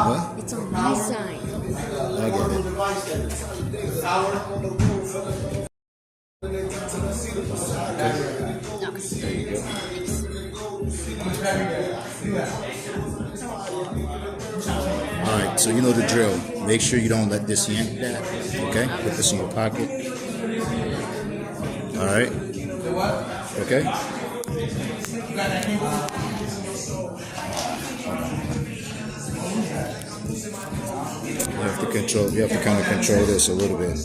What? It's a me sign. I get it. There you go. Alright, so you know the drill. Make sure you don't let this yank that. Okay? Put this in your pocket. Alright? Okay? You have to kind of control this a little bit.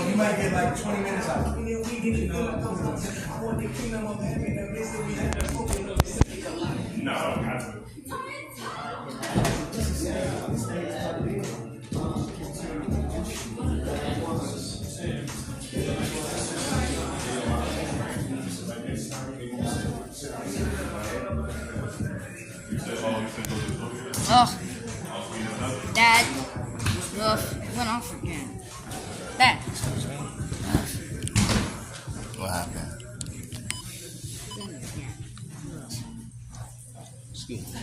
You might get like 20 minutes out. Oh, Dad. Ugh, went off again. Dad. What happened? Excuse me.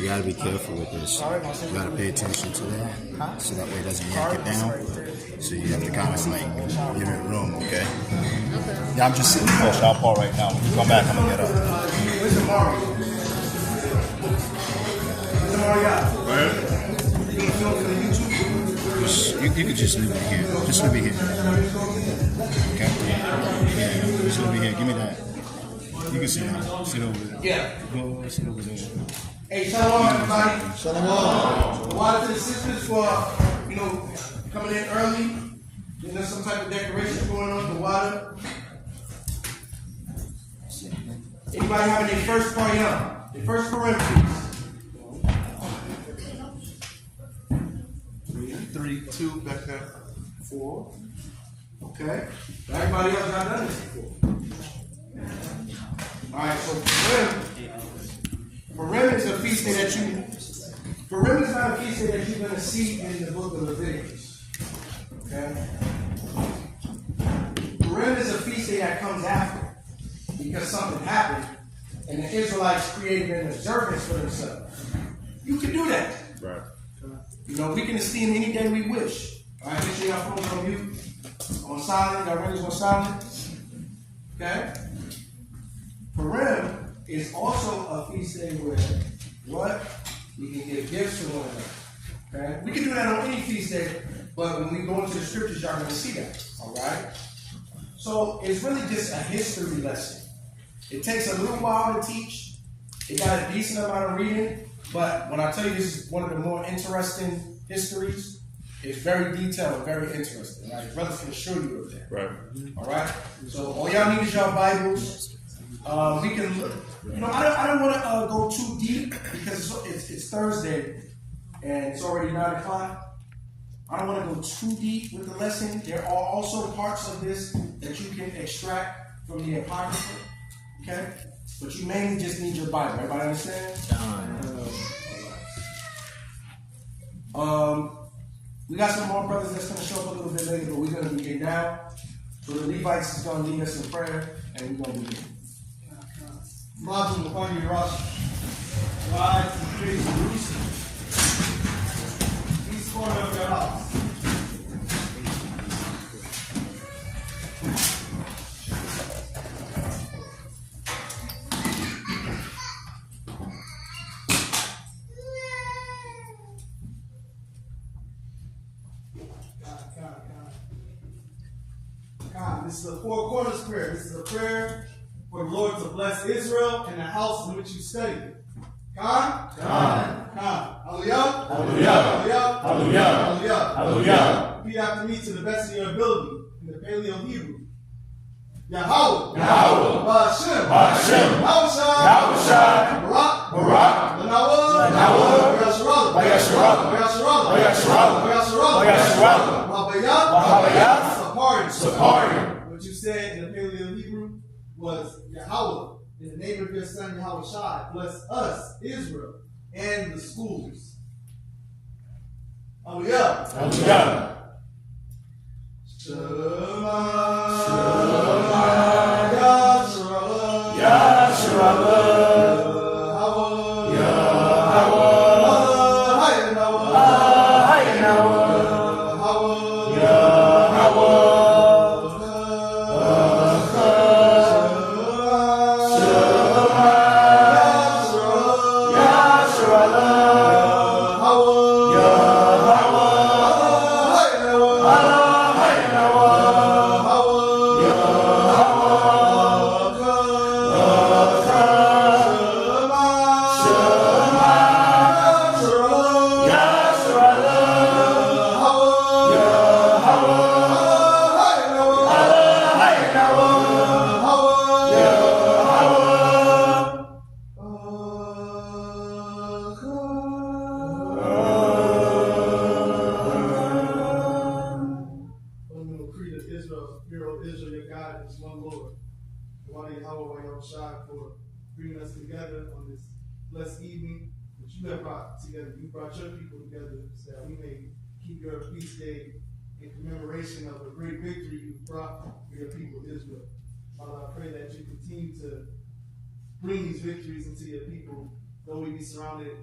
You gotta be careful with this. You gotta pay attention to that, so that way it doesn't yank it down. So you have to kind of like give it room, okay? Yeah, I'm just sitting close. I'll call right now. When you come back, I'm gonna get up. Where's the Mario? Where's the Mario? You gonna film for the YouTube? You can just leave it here. Just leave it here. Okay? Yeah, just leave it here. Give me that. You can sit down. Sit over there. Yeah. Go sit over there. Hey, shalom, everybody. Shalom. Water to the sisters for, coming in early. There's some type of decoration going on the water. Anybody having their first party on? Their first parentheses. 3, 2, back there. 4. Okay. Everybody else got done this before. Alright, so Purim is a feast day that Purim is not a feast day that you're going to see in the book of Leviticus. Okay? Purim is a feast day that comes after because something happened and the Israelites created an observance for themselves. You can do that. Right. We can esteem any day we wish. Alright, make sure your phone's on mute, on silent, your rings on silent. Okay? Purim is also a feast day where we can give gifts to one another. Okay? We can do that on any feast day, but when we go into the scriptures, y'all going to see that. Alright? So it's really just a history lesson. It takes a little while to teach. It got a decent amount of reading, but when I tell you this is one of the more interesting histories, it's very detailed and very interesting. Right? Brothers can assure you of that. Right. Alright? So all y'all need is your Bibles. We can, I don't want to go too deep because it's Thursday and it's already 9 o'clock. I don't want to go too deep with the lesson. There are also parts of this that you can extract from the Apocrypha, okay? But you mainly just need your Bible. Everybody understand? We got some more brothers that's going to show up a little bit later, but we're going to begin now. So the Levites is going to lead us in prayer, and we're going to begin. Module upon your roster. Rise and praise Jerusalem. East corner of your house. God, this is a four corners prayer. This is a prayer for the Lord to bless Israel and the house in which you study. Khan? Khan. Khan. Hallelujah. Hallelujah. Hallelujah. Hallelujah. Hallelujah. Repeat after me to the best of your ability in the Paleo Hebrew. Yahweh. Yahweh. Ba'ashem. Ba'ashem. Yahushua. Barak. Barak. Lanawa. Lanawa. Bayasharala. Bayasharala. Bayasharala. Bayasharala. Bayasharala. Mabayat. Mabayat. Sapari. Sapari. What you said in the Paleo Hebrew was Yahweh, in the name of your son Yahushua, bless us, Israel, and the schools. Hallelujah. Hallelujah. Shema. Bringing us together on this blessed evening that you have brought together. You brought your people together so that we may keep your feast day in commemoration of the great victory you brought for your people Israel. Father, I pray that you continue to bring these victories into your people, though we be surrounded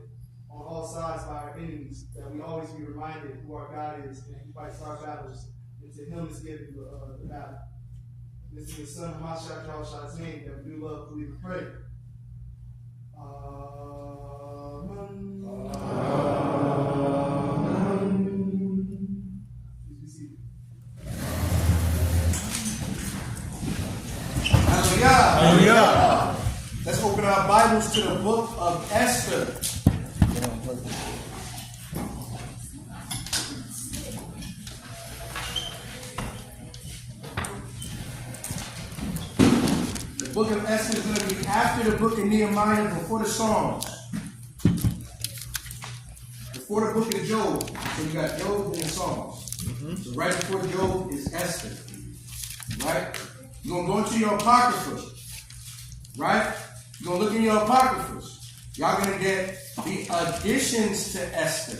on all sides by our enemies, that we always be reminded who our God is and he fights our battles, and to him is given the battle. This is the Son of Mashiach Yahushua's name that we do love, believe, and pray. Amen. Amen. Please be seated. Hallelujah. Hallelujah. Let's open our Bibles to the book of Esther. The book of Esther is going to be after the book of Nehemiah, before the Psalms, before the book of Job. So you got Job and the Psalms. So right before Job is Esther. Right? You're going to go into your Apocrypha. Right? You're going to look in your Apocryphas. Y'all going to get the additions to Esther.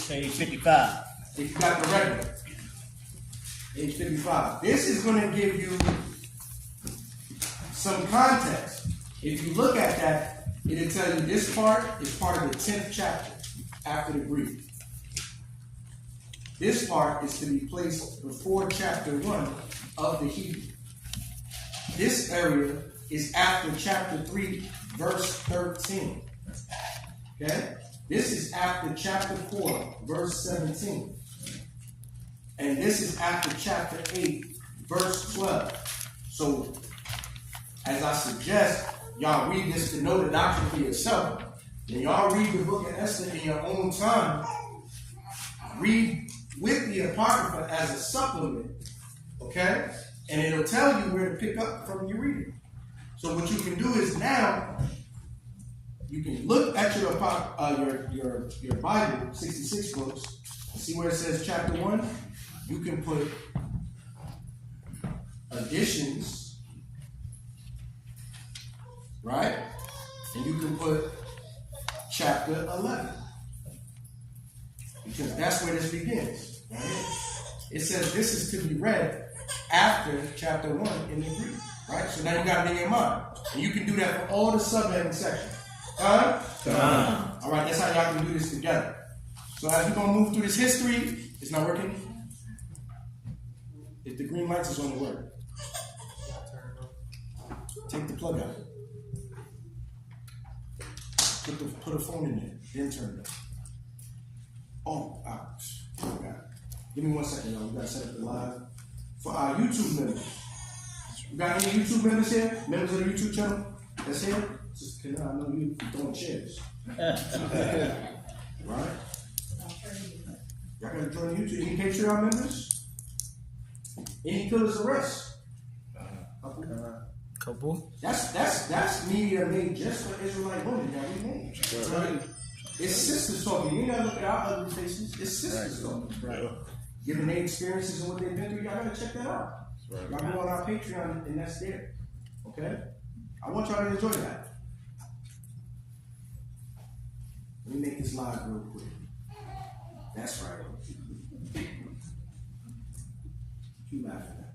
Page 55. If you got the regular. Page 55. This is going to give you some context. If you look at that, it'll tell you this part is part of the 10th chapter after the Greek. This part is to be placed before chapter 1 of the Hebrew. This area is after chapter 3, verse 13. Okay? This is after chapter 4, verse 17. And this is after chapter 8, verse 12. So, as I suggest, y'all read this to know the doctrine for yourself. Then y'all read the book of Esther in your own time. Read with the Apocrypha as a supplement. Okay? And it'll tell you where to pick up from your reading. So what you can do is now, you can look at your Bible, 66 books, and see where it says chapter 1. You can put additions, right? And you can put chapter 11. Because that's where this begins, right? It says this is to be read after chapter 1 in the Greek, right? So now you got it in your mind. And you can do that for all the subheading sections. All right, that's how y'all can do this together. So as we're going to move through this history, it's not working. If the green lights is on, it work. Take the plug out. Put a phone in there, then turn it up. Oh, ouch. Oh, God. Give me 1 second, y'all. We got to set up the live. For our YouTube members. You got any YouTube members here? Members of the YouTube channel? That's here? Just because I know you throwing chairs. Right? Y'all got to join the YouTube. Any Patreon members? Any killers arrest? Couple. That's media made just for Israelite women that we made. Right? It's sisters talking. You ain't gotta look at our ugly faces. It's sisters talking. Right. Giving their experiences and what they've been through. Y'all gotta check that out. Y'all go on our Patreon and that's there. Okay? I want y'all to enjoy that. Let me make this live real quick. That's right. You laughing at?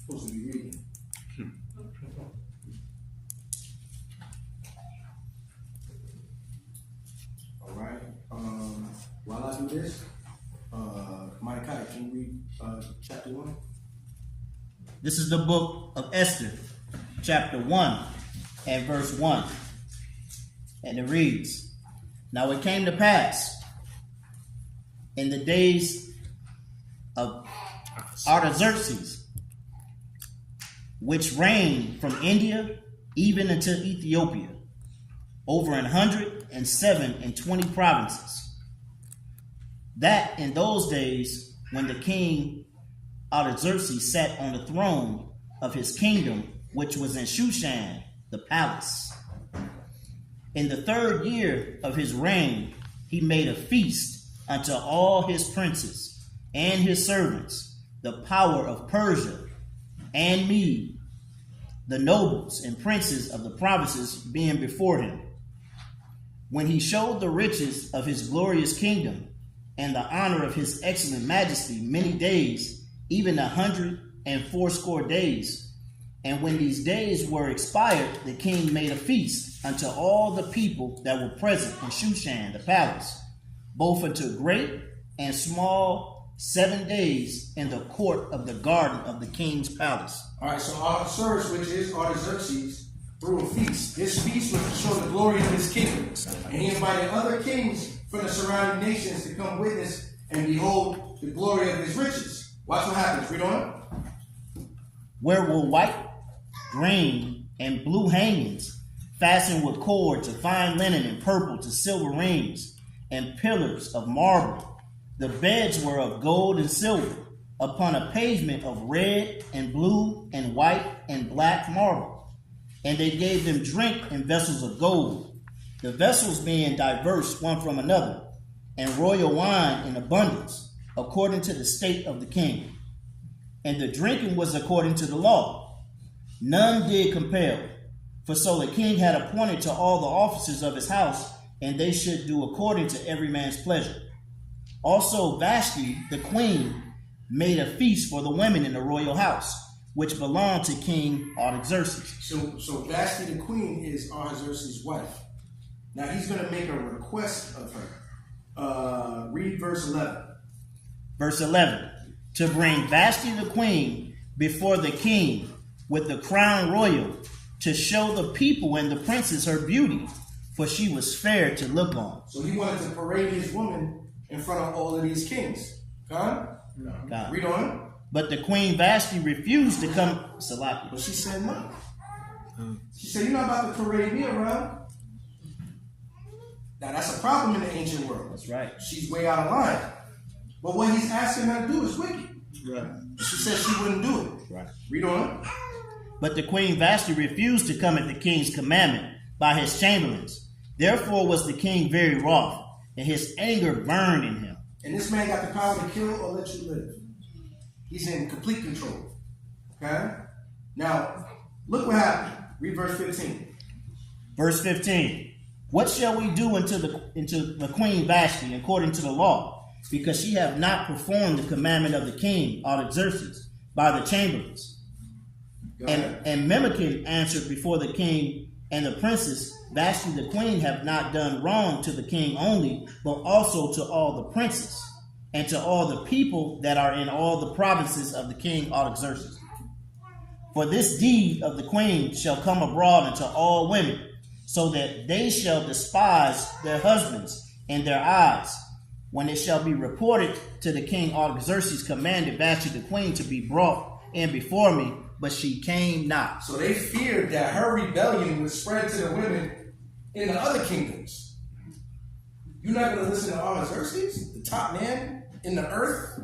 Supposed to be reading. All right. While I do this, Mordecai, can you read chapter 1? This is the book of Esther, chapter 1 and verse 1. And it reads, Now it came to pass in the days of Artaxerxes, which reigned from India even unto Ethiopia, over 107 and 20 provinces, that in those days when the king Artaxerxes sat on the throne of his kingdom, which was in Shushan, the palace. In the 3rd year of his reign, he made a feast unto all his princes and his servants, the power of Persia and Mede, the nobles and princes of the provinces being before him. When he showed the riches of his glorious kingdom and the honor of his excellent majesty many days, even 180 days. And when these days were expired, the king made a feast unto all the people that were present in Shushan, the palace, both unto great and small, 7 days in the court of the garden of the king's palace. All right, so Ahasuerus, which is Artaxerxes, threw a feast. This feast was to show the glory of his kingdom. And he invited other kings from the surrounding nations to come witness and behold the glory of his riches. Watch what happens. Read on. Where were white, green, and blue hangings, fastened with cords of fine linen and purple to silver rings, and pillars of marble. The beds were of gold and silver, upon a pavement of red and blue and white and black marble. And they gave them drink in vessels of gold, the vessels being diverse one from another, and royal wine in abundance, according to the state of the king. And the drinking was according to the law. None did compel, for so the king had appointed to all the officers of his house, and they should do according to every man's pleasure. Also Vashti, the queen, made a feast for the women in the royal house, which belonged to King Artaxerxes. So Vashti, the queen, is Artaxerxes' wife. Now he's going to make a request of her. Read verse 11. Verse 11, to bring Vashti the queen before the king with the crown royal, to show the people and the princes her beauty, for she was fair to look on. So he wanted to parade his woman in front of all of these kings. God? Read on. But the queen Vashti refused to come. Salaki. But she said no. She said, you're not about to parade me around. Now that's a problem in the ancient world. That's right. She's way out of line. But what he's asking her to do is wicked. Right. She said she wouldn't do it. Right. Read on. But the queen Vashti refused to come at the king's commandment by his chamberlains. Therefore was the king very wroth, and his anger burned in him. And this man got the power to kill or let you live. He's in complete control. Okay? Now, look what happened. Read verse 15. Verse 15. What shall we do unto the queen Vashti according to the law? Because she have not performed the commandment of the king Artaxerxes by the chamberlains. And Memucan answered before the king and the princess, Vashti the queen have not done wrong to the king only, but also to all the princes, and to all the people that are in all the provinces of the king Artaxerxes. For this deed of the queen shall come abroad unto all women, so that they shall despise their husbands in their eyes. When it shall be reported to the king Artaxerxes, commanded Vashti the queen to be brought in before me, but she came not. So they feared that her rebellion would spread to the women in the other kingdoms. You're not going to listen to Artaxerxes, the top man in the earth,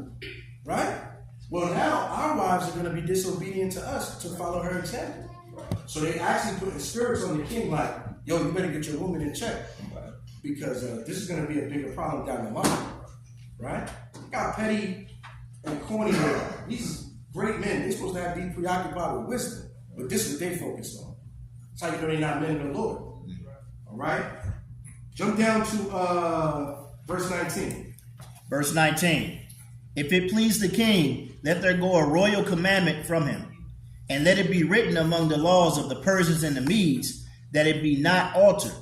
right? Well, now our wives are going to be disobedient to us to follow her example. So they actually put the spirits on the king like, yo, you better get your woman in check, because this is going to be a bigger problem down the line, right? Got petty and corny here. These great men, they're supposed to be preoccupied with wisdom, but this is what they focused on. That's how you know they're not men of the Lord. All right? Jump down to verse 19. Verse 19. If it please the king, let there go a royal commandment from him, and let it be written among the laws of the Persians and the Medes, that it be not altered,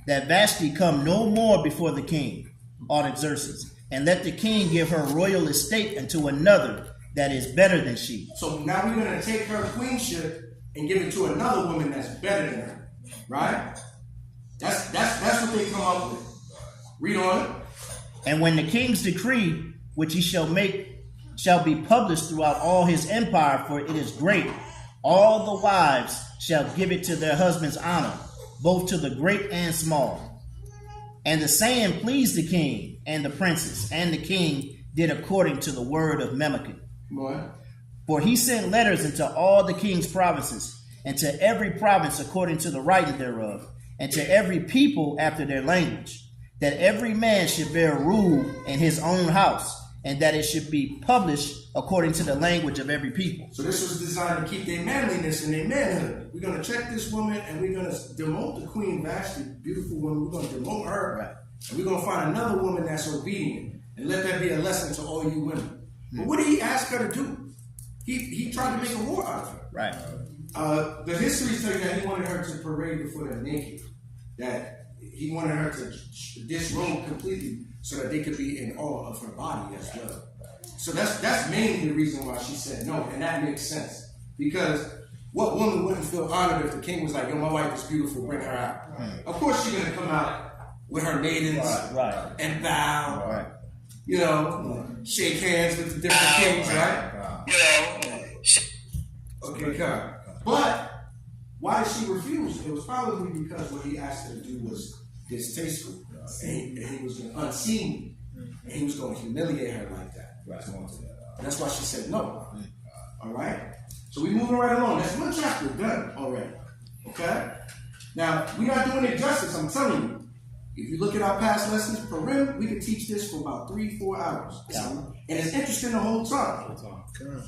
that Vashti come no more before the king, Artaxerxes, and let the king give her royal estate unto another that is better than she. So now we're going to take her queenship and give it to another woman that's better than her, right? That's what they come up with. Read on. And when the king's decree, which he shall make, shall be published throughout all his empire, for it is great, all the wives shall give it to their husband's honor, both to the great and small. And the saying pleased the king and the princes, and the king did according to the word of Memucan. What? For he sent letters into all the king's provinces, and to every province according to the writing thereof, and to every people after their language, that every man should bear rule in his own house, and that it should be published according to the language of every people. So this was designed to keep their manliness and their manhood. We're going to check this woman, and we're going to demote the queen Vashti, beautiful woman. We're going to demote her, Right. and we're going to find another woman that's obedient, and let that be a lesson to all you women. But what did he ask her to do? He tried to make a war out of her. Right. The histories tell you that he wanted her to parade before them naked. That he wanted her to disrobe completely so that they could be in awe of her body as well. So that's mainly the reason why she said no, and that makes sense. Because what woman wouldn't feel honored if the king was like, yo, my wife is beautiful, bring her out. Of course she's gonna come out with her maidens Right. and bow, Right. you know, shake hands with the different kings, right? Okay, come. But why she refused? It was probably because what he asked her to do was distasteful, and he was unseen, and he was going to humiliate her like that. That's why she said no. All right. So we moving right along. That's one chapter done already. Okay. Now we are doing it justice. I'm telling you. If you look at our past lessons, Purim, we could teach this for about 3-4 hours. And it's interesting the whole time.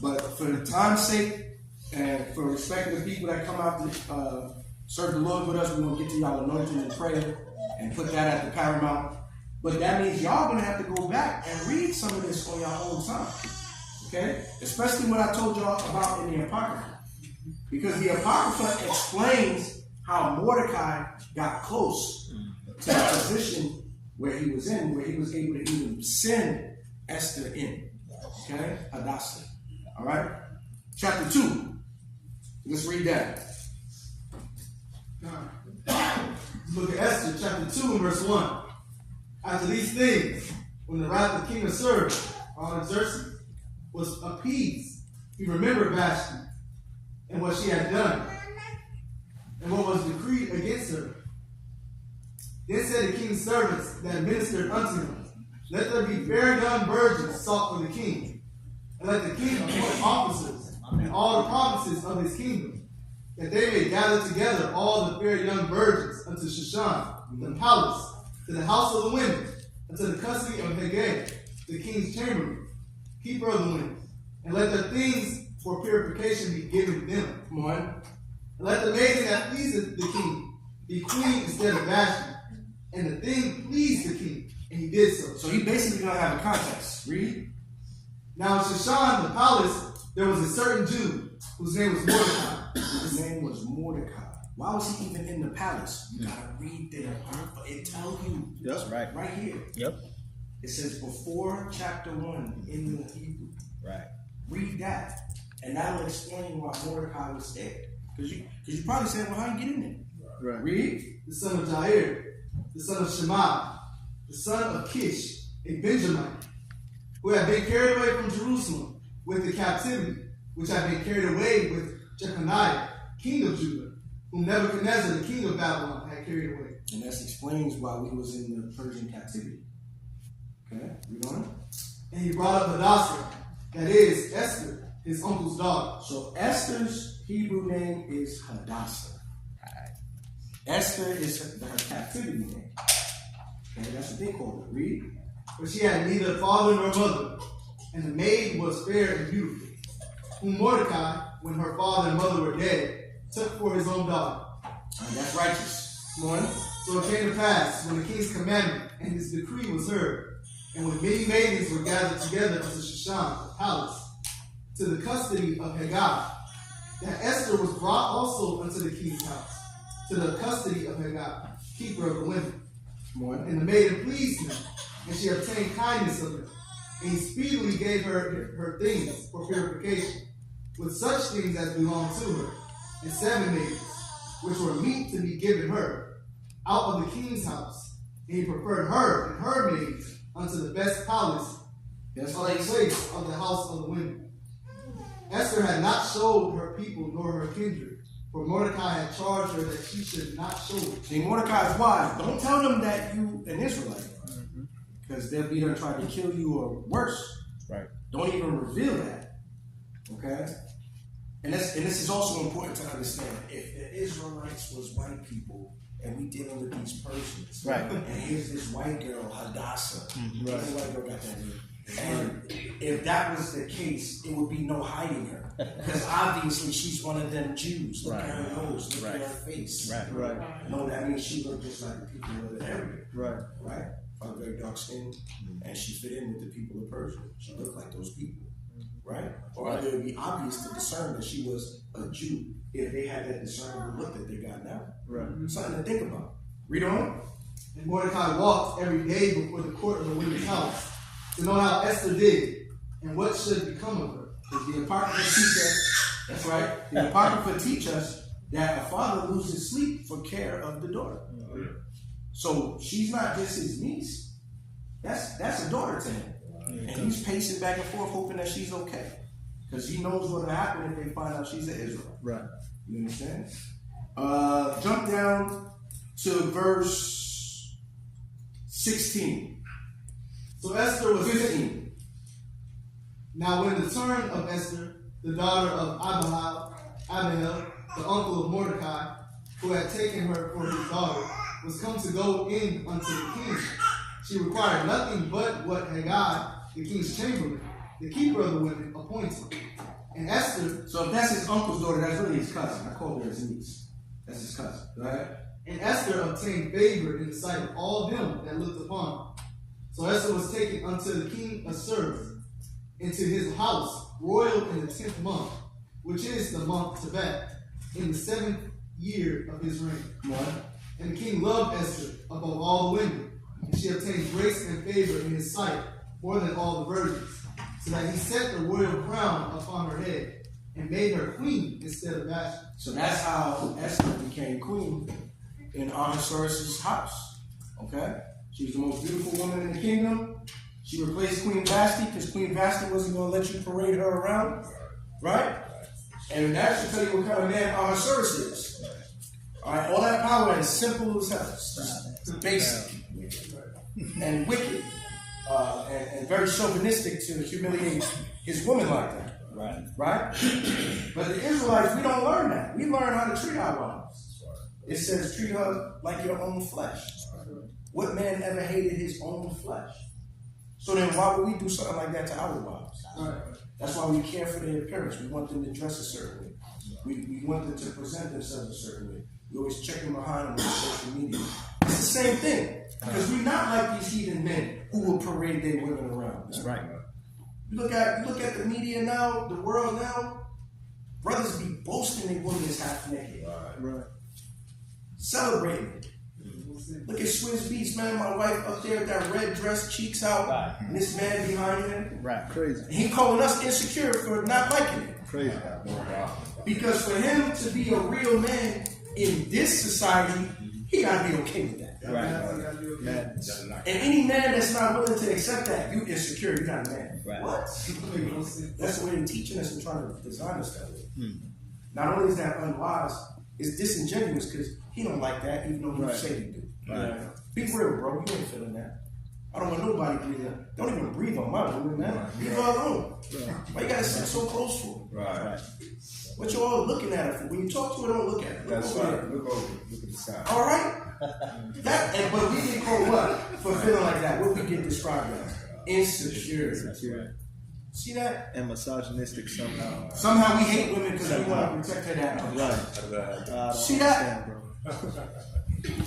But for the time's sake, and for respect of the people that come out to serve the Lord with us, we're going to get to y'all anointing and prayer and put that at the paramount. But that means y'all going to have to go back and read some of this on your own time. Okay? Especially what I told y'all about in the Apocrypha. Because the Apocrypha explains how Mordecai got close to the position where he was in, where he was able to even send Esther in. Okay? Hadassah. All right? Chapter 2. Let's read that. Look at Esther chapter 2 and verse 1. After these things, when the wrath of the king of Assyria, Artaxerxes, was appeased, he remembered Vashti and what she had done, and what was decreed against her. Then said the king's servants that ministered unto him, let there be fair young virgins sought for the king, and let the king appoint officers in all the provinces of his kingdom, that they may gather together all the fair young virgins unto Shushan, the palace, to the house of the women, unto the custody of Haggai, the king's chamberlain, keeper of the women, and let the things for purification be given them. Come on. And let the maiden that pleases the king be queen instead of Vashti. And the thing pleased the king, and he did so. So he basically going to have a contest. Read. Now in Shushan, the palace, there was a certain Jew whose name was Mordecai. His name was Mordecai. Why was he even in the palace? You gotta read there. It tells you. That's right. Right here. Yep. It says before chapter 1 in the Hebrew. Right. Read that. And that'll explain why Mordecai was there. Because you probably said, well, how you get in there? Right. Read. The son of Jair, the son of Shema, the son of Kish, a Benjamite, who had been carried away from Jerusalem with the captivity, which had been carried away with Jeconiah, king of Judah, whom Nebuchadnezzar, the king of Babylon, had carried away. And that explains why we was in the Persian captivity. Okay, read on. And he brought up Hadassah, that is Esther, his uncle's daughter. So Esther's Hebrew name is Hadassah. Esther is her captivity name. Okay, that's what they call it. Read. But she had neither father nor mother, and the maid was fair and beautiful, whom Mordecai, when her father and mother were dead, took for his own daughter. And that's righteous. Come on. So it came to pass, when the king's commandment and his decree was heard, And when many maidens were gathered together unto Shushan, the palace, to the custody of Hegai, that Esther was brought also unto the king's house, to the custody of Hegai, keeper of the women. And the maiden pleased him, and she obtained kindness of him. And he speedily gave her things for purification, with such things as belonged to her, and 7 maidens, which were meet to be given her, out of the king's house. And he preferred her and her maids unto the best palace, place of the house of the women. Esther had not showed her people nor her kindred, for Mordecai had charged her that she should not show it. See, Mordecai's wise. Don't tell them that you an Israelite, because they'll be there trying to kill you or worse. Right. Don't even reveal that. Okay? And this is also important to understand. If the Israelites was white people and we dealing with these Persians, Right. and here's this white girl, Hadassah. Right. This white girl got that name. And if that was the case, it would be no hiding her. Because obviously she's one of them Jews. Look at her nose, look at her face. Right. No, that means she looked just like the people of the area. Right. Found very dark skin, and she fit in with the people of Persia. She looked like those people. Right? Or it would be obvious to discern that she was a Jew if they had that discernible look that they got now. Right. Something to think about. Read on. And Mordecai walked every day before the court of the women's house to know how Esther did and what should become of her. The Apocrypha teach us, that's right, the Apocrypha teach us that a father loses sleep for care of the daughter. So she's not just his niece. That's a daughter to him. And he's pacing back and forth hoping that she's okay. Because he knows what will happen if they find out she's an Israelite. Right. You understand? Jump down to verse 16. So Esther was 15. Now when the turn of Esther, the daughter of Abihail, the uncle of Mordecai, who had taken her for his daughter, was come to go in unto the king, she required nothing but what Hegai, the king's chamberlain, the keeper of the women, appointed. And Esther... So if that's his uncle's daughter, that's really his cousin. I call her his niece. That's his cousin, right? And Esther obtained favor in the sight of all them that looked upon her. So Esther was taken unto the king of servants, into his house, royal in the 10th month, which is the month Tebet, in the 7th year of his reign. And the king loved Esther above all the women, and she obtained grace and favor in his sight more than all the virgins, so that he set the royal crown upon her head and made her queen instead of Vashti. So that's how Esther became queen in Ahasuerus' house. Okay? She was the most beautiful woman in the kingdom. She replaced Queen Vashti because Queen Vashti wasn't going to let you parade her around. Right? And that should tell you what kind of man Ahasuerus is. All right? All that power is simple as hell. It's basic. And wicked. And very chauvinistic to humiliate his woman like that. Right? But the Israelites, we don't learn that. We learn how to treat our wives. It says, treat her like your own flesh. What man ever hated his own flesh? So then why would we do something like that to our wives? That's why we care for their appearance. We want them to dress a certain way. We want them to present themselves a certain way. We always check them behind them on social media. It's the same thing. Because we're not like these heathen men who will parade their women around. That's right. You look at the media now, the world now, brothers be boasting their women is half naked. Right. Celebrating. Look at Swizz Beatz, man. My wife up there with that red dress, cheeks out, and this man behind him. Right. Crazy. And he calling us insecure for not liking it. Crazy. Because for him to be a real man in this society, he gotta be okay with that. Right. And any man that's not willing to accept that, you insecure, you're not a man. Right. What? That's the way they're teaching us and trying to design us that way. Not only is that unwise, it's disingenuous because he don't like that, even though you say you do. Right. Be real, bro. You ain't feeling that. I don't want nobody breathing. Don't even breathe on my woman, man. Leave her alone. Why you gotta sit so close for? Right. What you all looking at her for? When you talk to her, don't look at her. That's right. Look over. Look at the side. All right. But we get called what for feeling like that? What we get described as insecure. See that? And misogynistic somehow. Somehow we hate women because we want to protect her that much. Right. See that?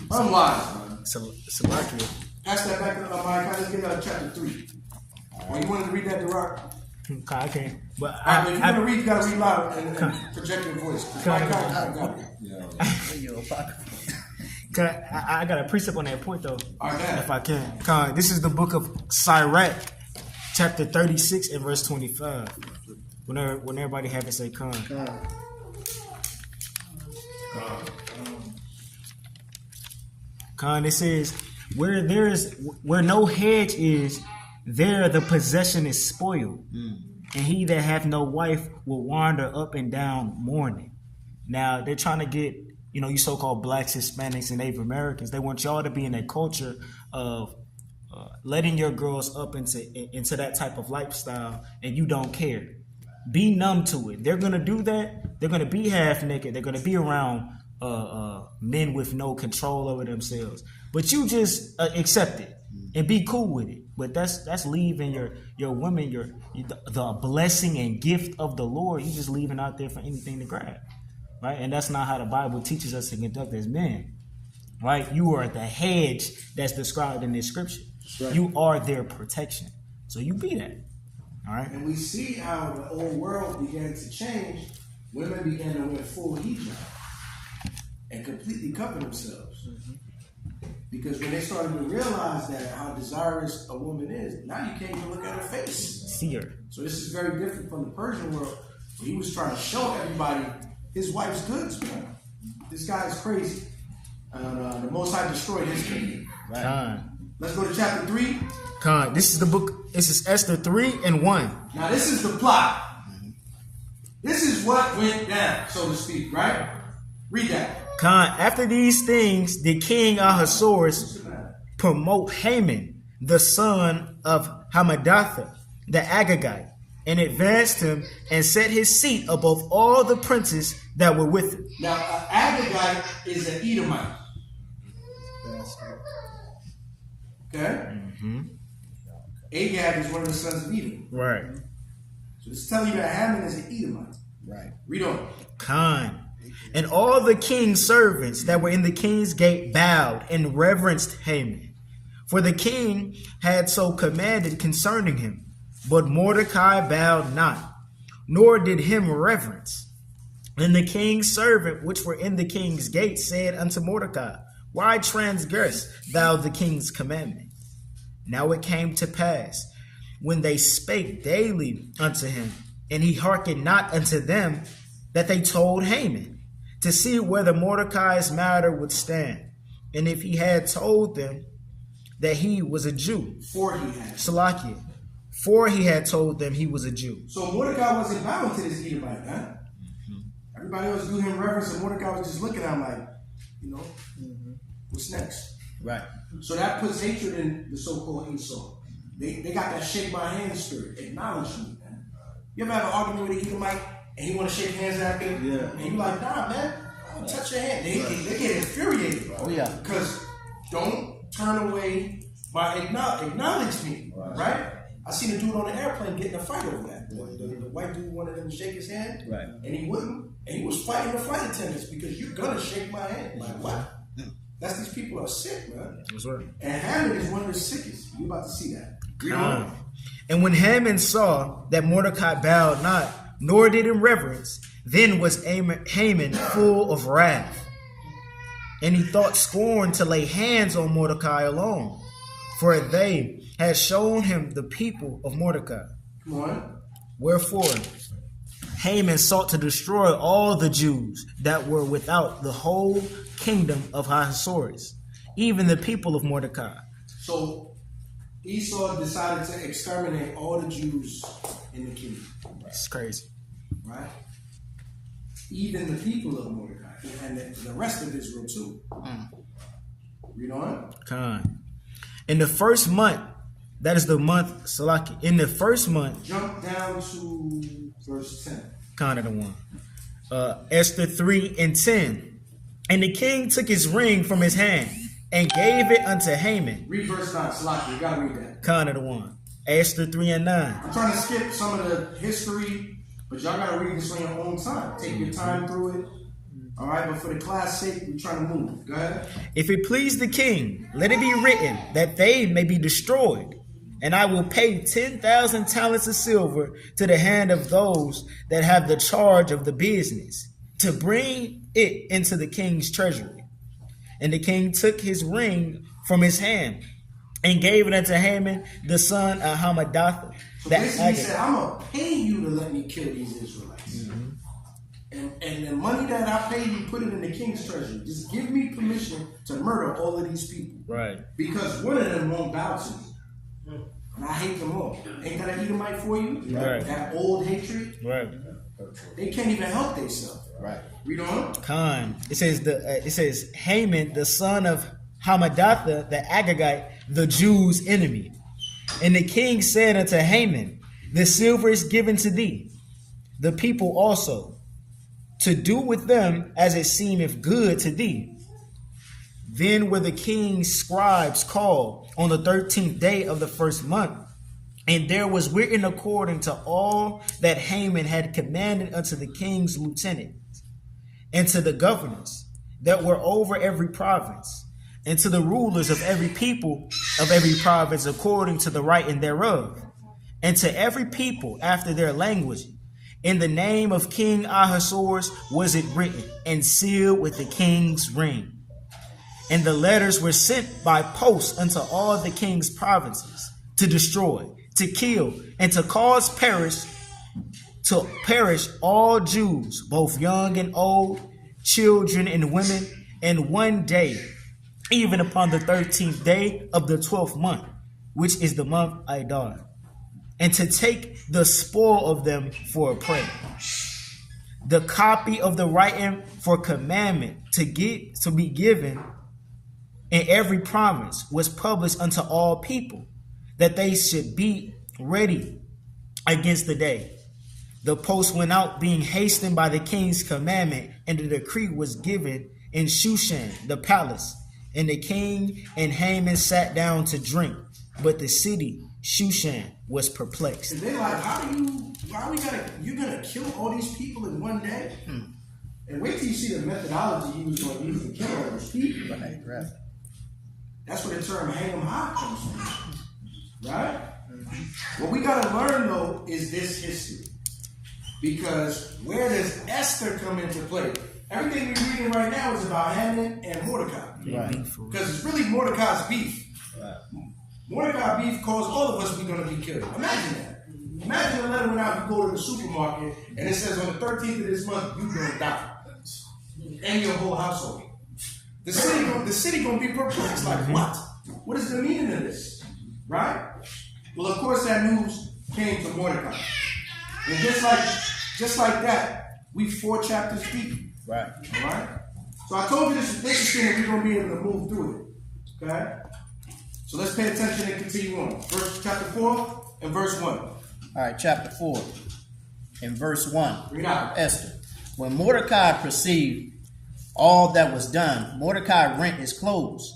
Unwise, man. Salakria. Pass that back to Mike. Let's get chapter 3. Well, you wanted to read that, Derek? I can't. But If you're going to read, you got to read loud and project your voice. Mike got it. I got a precept on that point though. All right, if I can. This is the book of Sirach, chapter 36 and verse 25. When everybody have it, say Khan. Khan, it says, where no hedge is, there the possession is spoiled. And he that hath no wife will wander up and down mourning. Now they're trying to get, you so-called blacks, Hispanics, and Native Americans. They want y'all to be in a culture of letting your girls up into that type of lifestyle, and you don't care. Be numb to it. They're gonna do that. They're gonna be half naked. They're gonna be around men with no control over themselves. But you just accept it and be cool with it. But that's leaving your women, the blessing and gift of the Lord. You just leaving out there for anything to grab, right? And that's not how the Bible teaches us to conduct as men, right? You are the hedge that's described in this scripture. Right. You are their protection. So you be that. All right. And we see how the old world began to change. Women began to wear full hijab and completely cover themselves. Because when they started to realize that how desirous a woman is, now you can't even look at her face. See her. So this is very different from the Persian world. Where he was trying to show everybody his wife's goods, man. This guy is crazy. The Most High destroyed his kingdom. Right. Let's go to chapter 3. This is the book. This is Esther 3 and 1. Now this is the plot. This is what went down, so to speak, right? Read that. After these things, the king Ahasuerus promote Haman, the son of Hammedatha, the Agagite, and advanced him and set his seat above all the princes that were with him. Now, Agagite is an Edomite. Okay? Agag is one of the sons of Edom. Right. So this is telling you that Haman is an Edomite. Right. Read on. And all the king's servants that were in the king's gate bowed and reverenced Haman. For the king had so commanded concerning him. But Mordecai bowed not, nor did him reverence. And the king's servant which were in the king's gate said unto Mordecai, Why transgress thou the king's commandment? Now it came to pass, when they spake daily unto him, and he hearkened not unto them, that they told Haman, to see whether Mordecai's matter would stand. And if he had told them that he was a Jew. For he had. Salakia. For he had told them he was a Jew. So Mordecai wasn't bound to this Edomite, huh? Everybody else do him reverence, and Mordecai was just looking at him like, what's next? Right. So that puts hatred in the so-called Esau. They got that shake my hand spirit. Acknowledge me, man. You ever have an argument with an Edomite and he want to shake hands after? Yeah. And you like, nah, man, I don't touch your hand. They get infuriated. Oh, yeah. Because don't turn away by acknowledge me, right? I seen a dude on the airplane getting a fight over that. The white dude wanted him to shake his hand, right? And he wouldn't. And he was fighting the flight attendants because you're gonna shake my hand. Like what? That's these people are sick, man. That's right. And Haman is one of the sickest. You're about to see that. And when Haman saw that Mordecai bowed not, nor did him reverence, then was Haman full of wrath. And he thought scorn to lay hands on Mordecai alone, for they had shown him the people of Mordecai. Come on. Wherefore Haman sought to destroy all the Jews that were without the whole kingdom of Ahasuerus, even the people of Mordecai. So Esau decided to exterminate all the Jews in the kingdom. It's crazy. Right? Even the people of Mordecai and the rest of Israel too. Read on. Khan. In the first month, that is the month Salaki. In the first month, jump down to verse 10. Khan of the one. Esther 3 and 10. And the king took his ring from his hand and gave it unto Haman. Read verse 9, Salaki. You gotta read that. Khan of the one. Esther 3 and 9. I'm trying to skip some of the history, but y'all gotta read this on your own time. Take your time through it. All right, but for the class' sake, we're trying to move. Go ahead. If it please the king, let it be written that they may be destroyed. And I will pay 10,000 talents of silver to the hand of those that have the charge of the business, to bring it into the king's treasury. And the king took his ring from his hand and gave it unto Haman, the son of Hammedatha. So basically, he said, I'm going to pay you to let me kill these Israelites. And the money that I pay you, put it in the king's treasury. Just give me permission to murder all of these people. Right. Because one of them won't bow to me. And I hate them all. Ain't that an Edomite for you? Right. That old hatred. Right. They can't even help themselves. Right. Read on. Khan. It says Haman, the son of Hammedatha, the Agagite, the Jews' enemy. And the king said unto Haman, the silver is given to thee, the people also, to do with them as it seemeth good to thee. Then were the king's scribes called on the 13th day of the first month, and there was written according to all that Haman had commanded unto the king's lieutenants, and to the governors that were over every province, and to the rulers of every people of every province according to the writing thereof, and to every people after their language. In the name of King Ahasuerus was it written, and sealed with the king's ring. And the letters were sent by post unto all the king's provinces, to destroy, to kill, and to cause perish all Jews, both young and old, children and women, in one day, even upon the 13th day of the 12th month, which is the month Adar, and to take the spoil of them for a prey. The copy of the writing for commandment to be given in every province was published unto all people, that they should be ready against the day. The post went out, being hastened by the king's commandment, and the decree was given in Shushan, the palace. And the king and Haman sat down to drink, but the city Shushan was perplexed. And they're like, you're gonna kill all these people in one day? And wait till you see the methodology he was going to use to kill all those people. Right. That's where the term Ham Ha comes from. Right? What we got to learn, though, is this history. Because where does Esther come into play? Everything we're reading right now is about Haman and Mordecai. Right. Because it's really Mordecai's beef. Right. Mordecai beef caused all of us going to be killed. Imagine that. Imagine a letter went out, you go to the supermarket, and it says on the 13th of this month, you're going to die. And your whole household. The city going to be perplexed. Like, what? What is the meaning of this? Right? Well, of course, that news came to Mordecai. And just like that, we 4 chapters deep. Right. All right? So I told you this is interesting and we're going to be able to move through it. Okay? So let's pay attention and continue on. Chapter 4 and verse 1. All right, chapter 4 and verse 1. Read out. Esther. When Mordecai perceived all that was done, Mordecai rent his clothes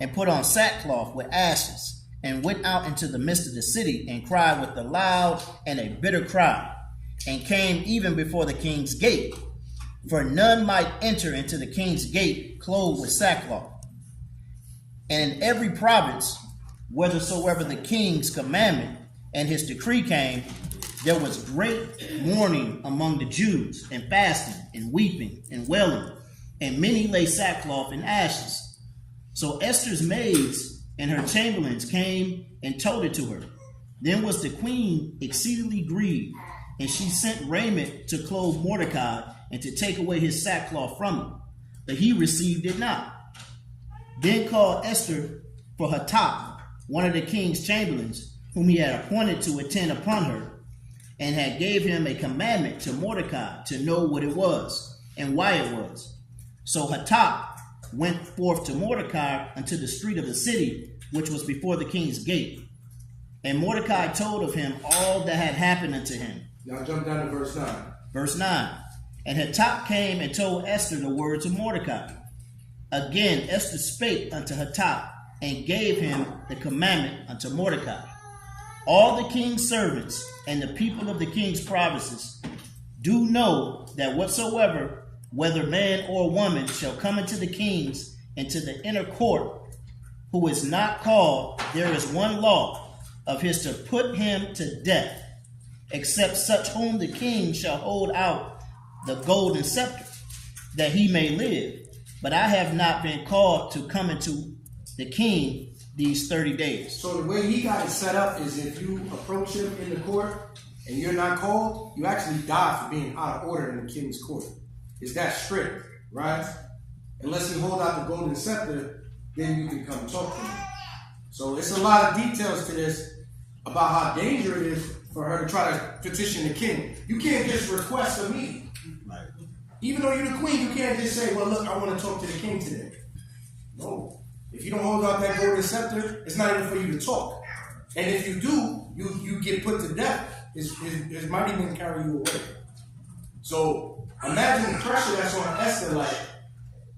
and put on sackcloth with ashes, and went out into the midst of the city and cried with a loud and a bitter cry, and came even before the king's gate. For none might enter into the king's gate clothed with sackcloth. And in every province, whithersoever the king's commandment and his decree came, there was great mourning among the Jews, and fasting, and weeping, and wailing, and many lay sackcloth and ashes. So Esther's maids and her chamberlains came and told it to her. Then was the queen exceedingly grieved, and she sent raiment to clothe Mordecai and to take away his sackcloth from him, but he received it not. Then called Esther for Hatak, one of the king's chamberlains, whom he had appointed to attend upon her, and had gave him a commandment to Mordecai to know what it was and why it was. So Hatak went forth to Mordecai unto the street of the city, which was before the king's gate. And Mordecai told of him all that had happened unto him. Now jump down to verse 9. Verse 9. And Hatak came and told Esther the words of Mordecai. Again Esther spake unto Hatak, and gave him the commandment unto Mordecai. All the king's servants and the people of the king's provinces do know that whatsoever whether man or woman, shall come into the king's into the inner court, who is not called, there is one law of his to put him to death, except such whom the king shall hold out the golden scepter, that he may live. But I have not been called to come into the king these 30 days. So the way he got it set up is if you approach him in the court and you're not called, you actually die for being out of order in the king's court. It's that strict, right? Unless you hold out the golden scepter, then you can come talk to him. So it's a lot of details to this about how dangerous it is for her to try to petition the king. You can't just request a meeting. Even though you're the queen, you can't just say, well, look, I want to talk to the king today. No. If you don't hold out that golden scepter, it's not even for you to talk. And if you do, you get put to death. It might even carry you away. So imagine the pressure that's on Esther. Like,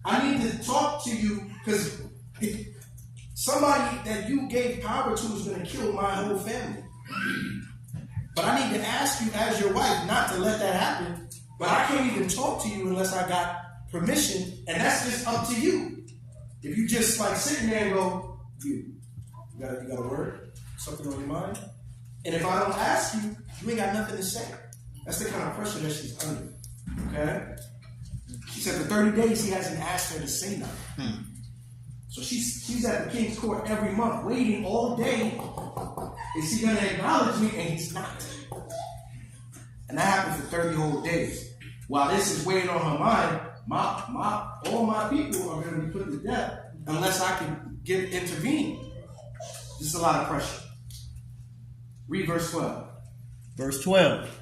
I need to talk to you because somebody that you gave power to is going to kill my whole family. But I need to ask you as your wife not to let that happen. But I can't even talk to you unless I got permission, and that's just up to you. If you just like sitting there and go, you got a word, something on your mind, and if I don't ask you, you ain't got nothing to say. That's the kind of pressure that she's under. Okay? She said for 30 days he hasn't asked her to say nothing. So she's at the king's court every month, waiting all day. Is he going to acknowledge me? And he's not. And that happened for 30 whole days. While this is weighing on her mind, all my people are going to be put to death unless I can intervene. This is a lot of pressure. Read verse 12. Verse 12.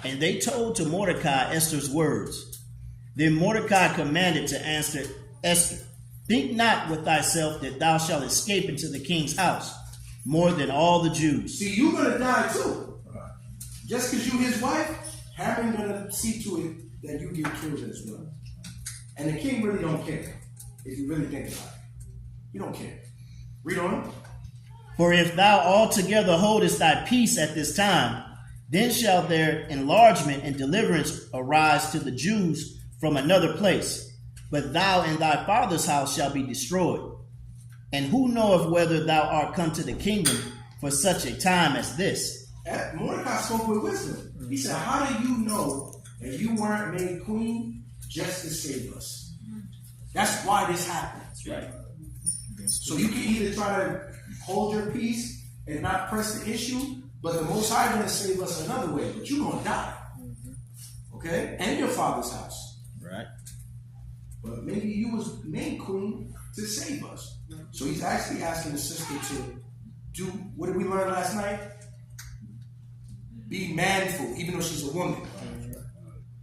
And they told to Mordecai Esther's words. Then Mordecai commanded to answer Esther, think not with thyself that thou shalt escape into the king's house more than all the Jews. See, you're going to die too. Just because you his wife, Haman going to see to it that you get killed as well. And the king really don't care if you really think about it. He don't care. Read on. For if thou altogether holdest thy peace at this time, then shall their enlargement and deliverance arise to the Jews from another place. But thou and thy father's house shall be destroyed. And who knoweth whether thou art come to the kingdom for such a time as this? Mordecai spoke with wisdom. He said, how do you know that you weren't made queen just to save us? That's why this happens, right? So you can either try to hold your peace and not press the issue, but the Most High is going to save us another way, but you're going to die. Okay? And your father's house. Right. But maybe you was made queen to save us. So he's actually asking the sister to do, what did we learn last night? Be manful, even though she's a woman.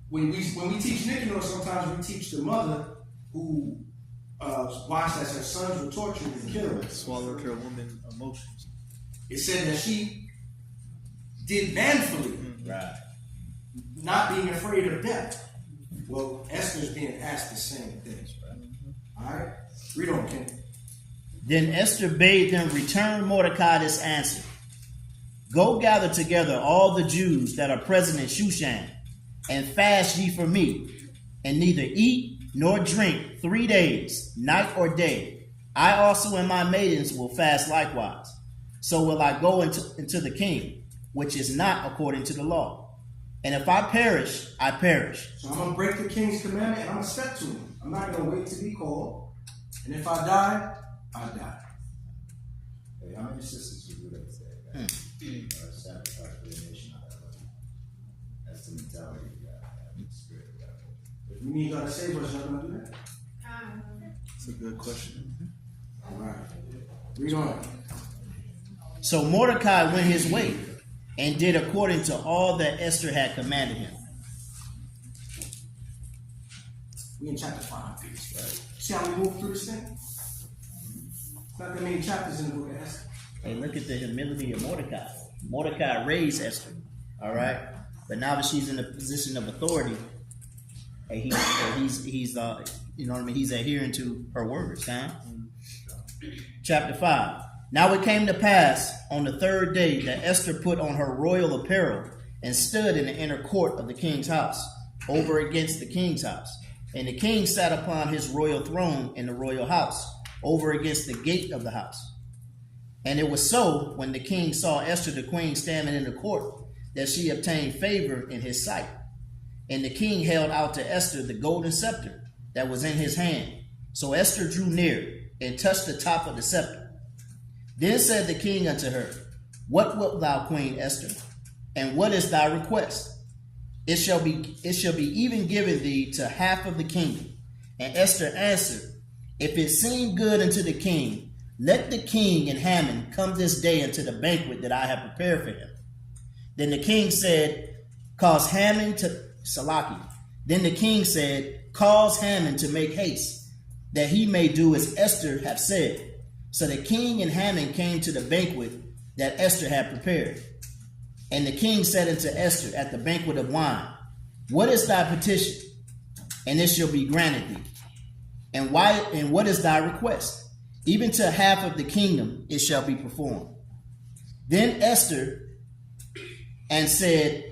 When we teach Nicanor, sometimes we teach the mother who watched as her sons were tortured and killed. Swallowed her woman emotions. It said that she did manfully, Right. not being afraid of death. Well, Esther's being asked the same thing. All right? Read on, Ken. Then Esther bade them return Mordecai this answer. Go gather together all the Jews that are present in Shushan, and fast ye for me, and neither eat nor drink 3 days, night or day. I also and my maidens will fast likewise. So will I go into the king, which is not according to the law. And if I perish, I perish. So I'm going to break the king's commandment and I'm going to step to him. I'm not going to wait to be called. And if I die, I die. Hey, how many sisters you do that today? Sacrifice for the nation. That's the mentality you got. That's the spirit you got. If you need God to save us, you're going to do that. That's a good question. All right. Read on. So Mordecai went his way and did according to all that Esther had commanded him. We in chapter 5, right? See how we move through this thing? Not that many chapters in the book of Esther. Hey, look at the humility of Mordecai. Mordecai raised Esther, all right? But now that she's in a position of authority, hey, he's you know what I mean? He's adhering to her words, huh? Chapter 5. Now it came to pass on the 3rd day that Esther put on her royal apparel and stood in the inner court of the king's house, over against the king's house. And the king sat upon his royal throne in the royal house, over against the gate of the house. And it was so, when the king saw Esther the queen standing in the court, that she obtained favor in his sight. And the king held out to Esther the golden scepter that was in his hand. So Esther drew near and touched the top of the scepter. Then said the king unto her, What wilt thou, Queen Esther? And what is thy request? It shall be even given thee to half of the kingdom. And Esther answered, If it seem good unto the king, let the king and Haman come this day unto the banquet that I have prepared for him. Then the king said, Cause Haman to Salaki. Then the king said, Cause Haman to make haste, that he may do as Esther hath said. So the king and Haman came to the banquet that Esther had prepared. And the king said unto Esther at the banquet of wine, What is thy petition? And it shall be granted thee. And what is thy request? Even to half of the kingdom it shall be performed. Then Esther and said,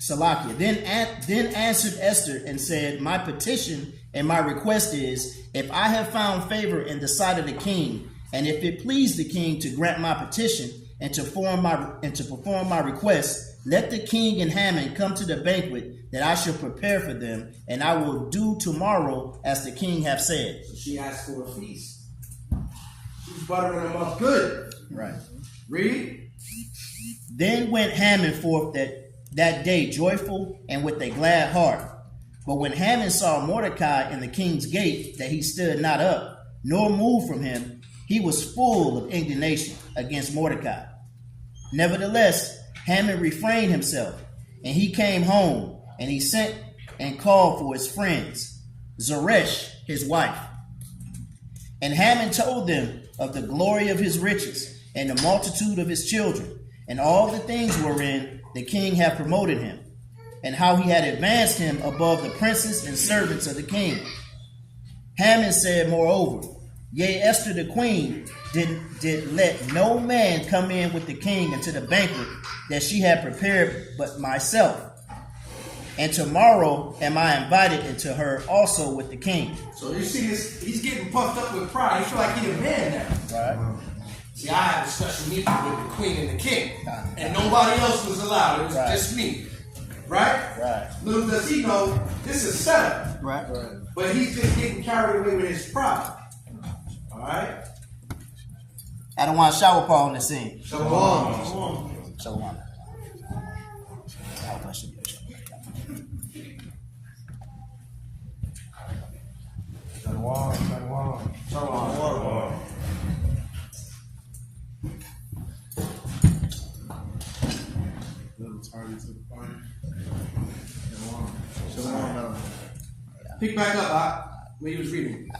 Salakia. Then answered Esther and said, My petition and my request is, if I have found favor in the sight of the king, and if it please the king to grant my petition and to perform my request, let the king and Haman come to the banquet that I shall prepare for them, and I will do tomorrow as the king hath said. So she asked for a feast. She's buttering them up good. Right. Read. Then went Haman forth that day joyful and with a glad heart. But when Haman saw Mordecai in the king's gate, that he stood not up, nor moved from him, he was full of indignation against Mordecai. Nevertheless, Haman refrained himself, and he came home, and he sent and called for his friends, Zeresh, his wife. And Haman told them of the glory of his riches, and the multitude of his children, and all the things wherein the king had promoted him, and how he had advanced him above the princes and servants of the king. Haman said, moreover, Yea, Esther the queen did let no man come in with the king into the banquet that she had prepared but myself. And tomorrow am I invited into her also with the king. So you see this, he's getting puffed up with pride. He feel like he's a man now. Right. See, I had a special meeting with the queen and the king, and nobody else was allowed. It was just me. Right? Right. Little does he know, this is setup. Right. But he's just getting carried away with his pride. All right? I don't want to shower Paul in the scene. Shalom. Shalom. Little tardy to the party. Pick back up, what he was reading.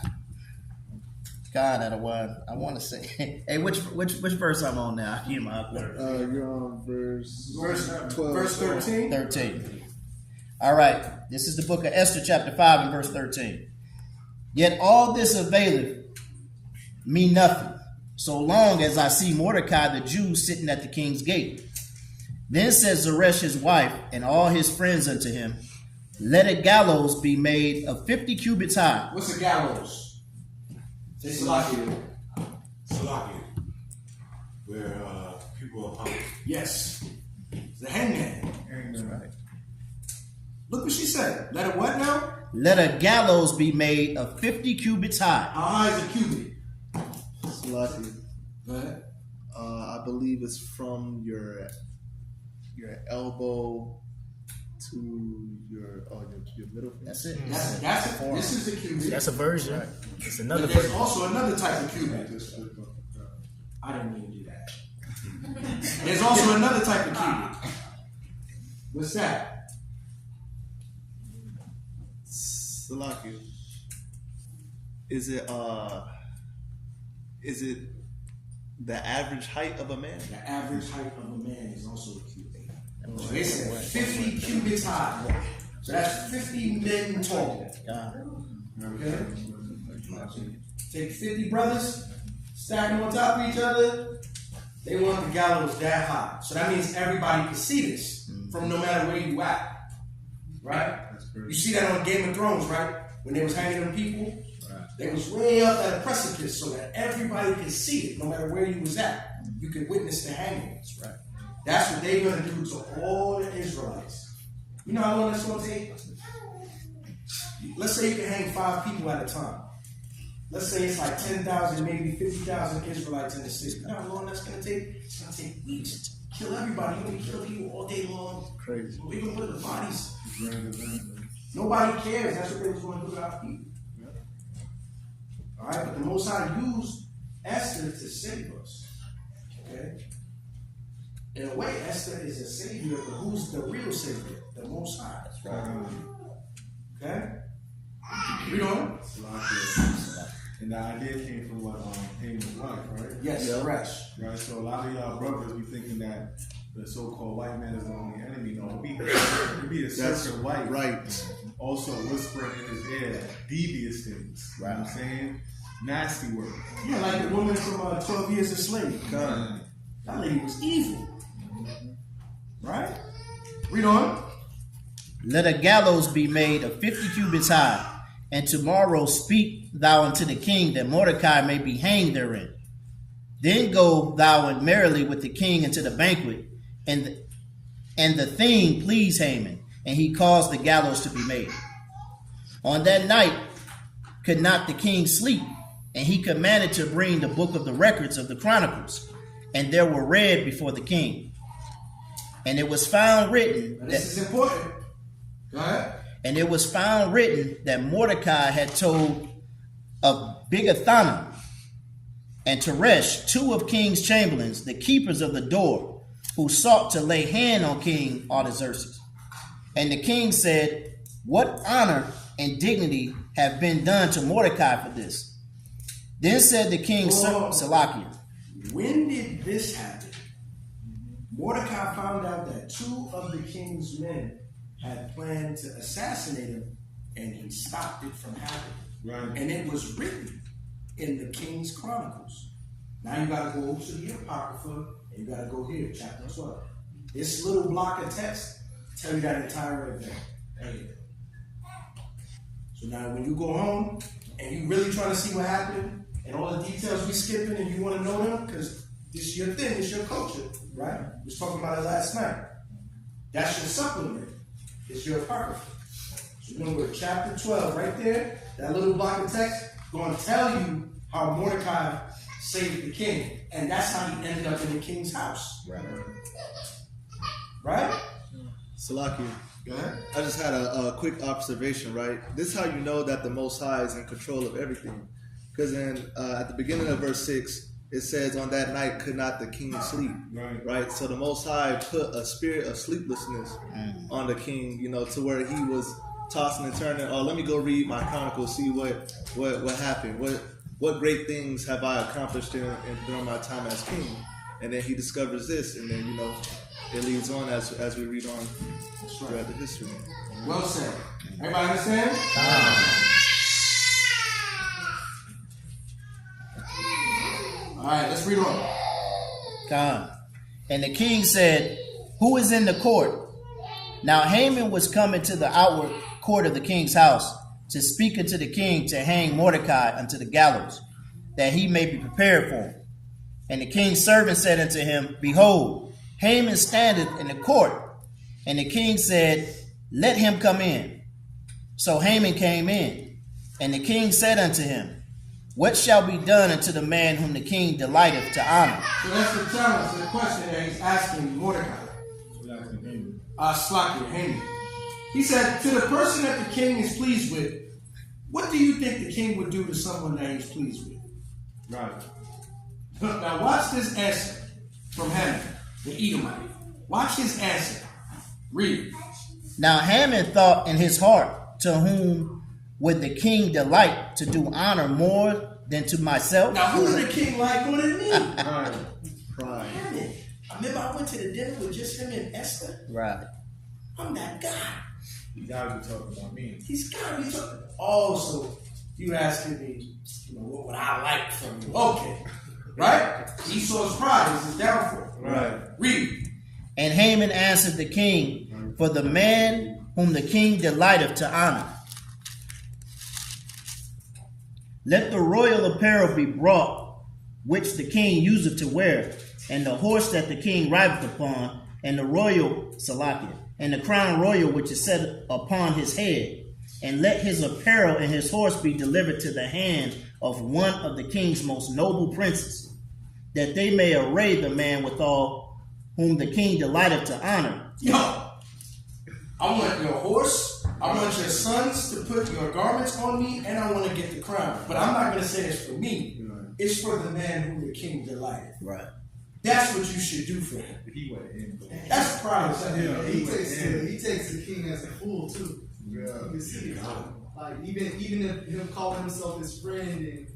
God, I want to say, hey, which verse I'm on now? You my upload. You're on verse 12. Verse 13. 13. All right, this is the book of Esther, chapter 5, and verse 13. Yet all this availeth me nothing, so long as I see Mordecai the Jew sitting at the king's gate. Then said Zeresh his wife and all his friends unto him, Let a gallows be made of 50 cubits high. What's a gallows? Say Salakia. Salakia, where people are hung. Yes. The hangman. Right. Look what she said. Let a what now? Let a gallows be made of 50 cubits high. How high is a cubit? Salaki. Go ahead. I believe it's from your elbow to your middle finger. That's it. That's it. This is the cubit. That's a version. It's another But there's version. also another type of cubit. I didn't mean to do that. There's also another type of cubit. What's that? Salaki. Is it the average height of a man? The average height of a man is also a cubit. So they said 50 cubits high. So that's 50 men tall. Okay? Take 50 brothers, stack them on top of each other. They want the gallows that high. So that means everybody can see this from no matter where you at. right? That's crazy. You see that on Game of Thrones, right? When they was hanging them people, they was way up at a precipice so that everybody could see it, no matter where you was at. You could witness the hangings, right? That's what they're gonna do to all the Israelites. You know how long that's gonna take? Let's say you can hang 5 people at a time. Let's say it's like 10,000, maybe 50,000 Israelites in the city. You know how long that's gonna take? It's gonna take weeks. Kill everybody. You're gonna kill people all day long. Crazy. We're gonna put the bodies. Nobody cares. That's what they was going to do to our people. All right, but the Most High used Esther to save us. Okay. In a way, Esther is a savior, but who's the real savior? The Most High. That's right. Okay. Read on. And the idea came from what Haman's wife, right? Yes, Resh. Right. So a lot of y'all brothers be thinking that the so-called white man is the only enemy. No, it be a certain white, right? Also whispering in his ear devious things. Right. You know what I'm saying? Nasty words. Yeah, like the woman from 12 Years a Slave. God. That lady was evil. Right? Read on. Let a gallows be made of 50 cubits high, and tomorrow speak thou unto the king that Mordecai may be hanged therein. Then go thou and merrily with the king into the banquet, and the thing pleased Haman, and he caused the gallows to be made. On that night could not the king sleep, and he commanded to bring the book of the records of the chronicles, and there were read before the king. And it was found written now, this is important. Go ahead. And it was found written that Mordecai had told of Bigthana and Teresh, 2 of king's chamberlains, the keepers of the door, who sought to lay hand on King Artaxerxes. And the king said, what honor and dignity have been done to Mordecai for this? Then said the king, Salakia. When did this happen? Mordecai found out that 2 of the king's men had planned to assassinate him, and he stopped it from happening. Right. And it was written in the King's Chronicles. Now you got to go to the Apocrypha, and you got to go here, chapter 12. This little block of text tell you that entire event. Right here. So now when you go home and you really trying to see what happened and all the details we skipping and you want to know them, because this is your thing, it's your culture, right? We was talking about it last night. That's your supplement. It's your Apocrypha. So you're going to go to chapter 12 right there. That little block of text going to tell you how Mordecai saved the king. And that's how he ended up in the king's house. Right. Right? Salaki. Go ahead. I just had a quick observation, right? This is how you know that the Most High is in control of everything. Because at the beginning of verse 6, it says, on that night could not the king sleep. Right? So the Most High put a spirit of sleeplessness on the king, to where he was tossing and turning. Oh, let me go read my chronicles, see what happened. What great things have I accomplished during my time as king? And then he discovers this, and then, it leads on as we read on throughout the history. Well said. Everybody understand? All right, let's read on. Khan. And the king said, who is in the court? Now Haman was coming to the outward court of the king's house to speak unto the king to hang Mordecai unto the gallows, that he may be prepared for him. And the king's servant said unto him, behold, Haman standeth in the court. And the king said, let him come in. So Haman came in. And the king said unto him, what shall be done unto the man whom the king delighteth to honor? So that's the challenge, the question that he's asking Mordecai. Slakia, Haman. He said, to the person that the king is pleased with, what do you think the king would do to someone that he's pleased with? Right. Now watch this answer from Haman, the Edomite. Watch his answer. Read. Now Haman thought in his heart, to whom would the king delight to do honor more than to myself? Now who would the king like more than me? Right. Pride. Haman. I remember I went to the dinner with just him and Esther. Right. I'm that guy. You gotta be talking about me. He's got to be talking. Oh, so you asking me, what would I like from you? Okay. Right? Esau's pride is his downfall. Right. Read. And Haman answered the king, for the man whom the king delighteth to honor. Let the royal apparel be brought, which the king useth to wear, and the horse that the king rideth upon, and the royal Salakia, and the crown royal which is set upon his head. And let his apparel and his horse be delivered to the hand of one of the king's most noble princes, that they may array the man withal whom the king delighteth to honor. Yo, I want your horse, I want your sons to put your garments on me, and I want to get the crown. But I'm not going to say it's for me. It's for the man whom the king delighteth. Right. That's what you should do for him. He went in. That's pride. He takes the king as a fool too. Yeah. You can see it. Like even if him calling himself his friend and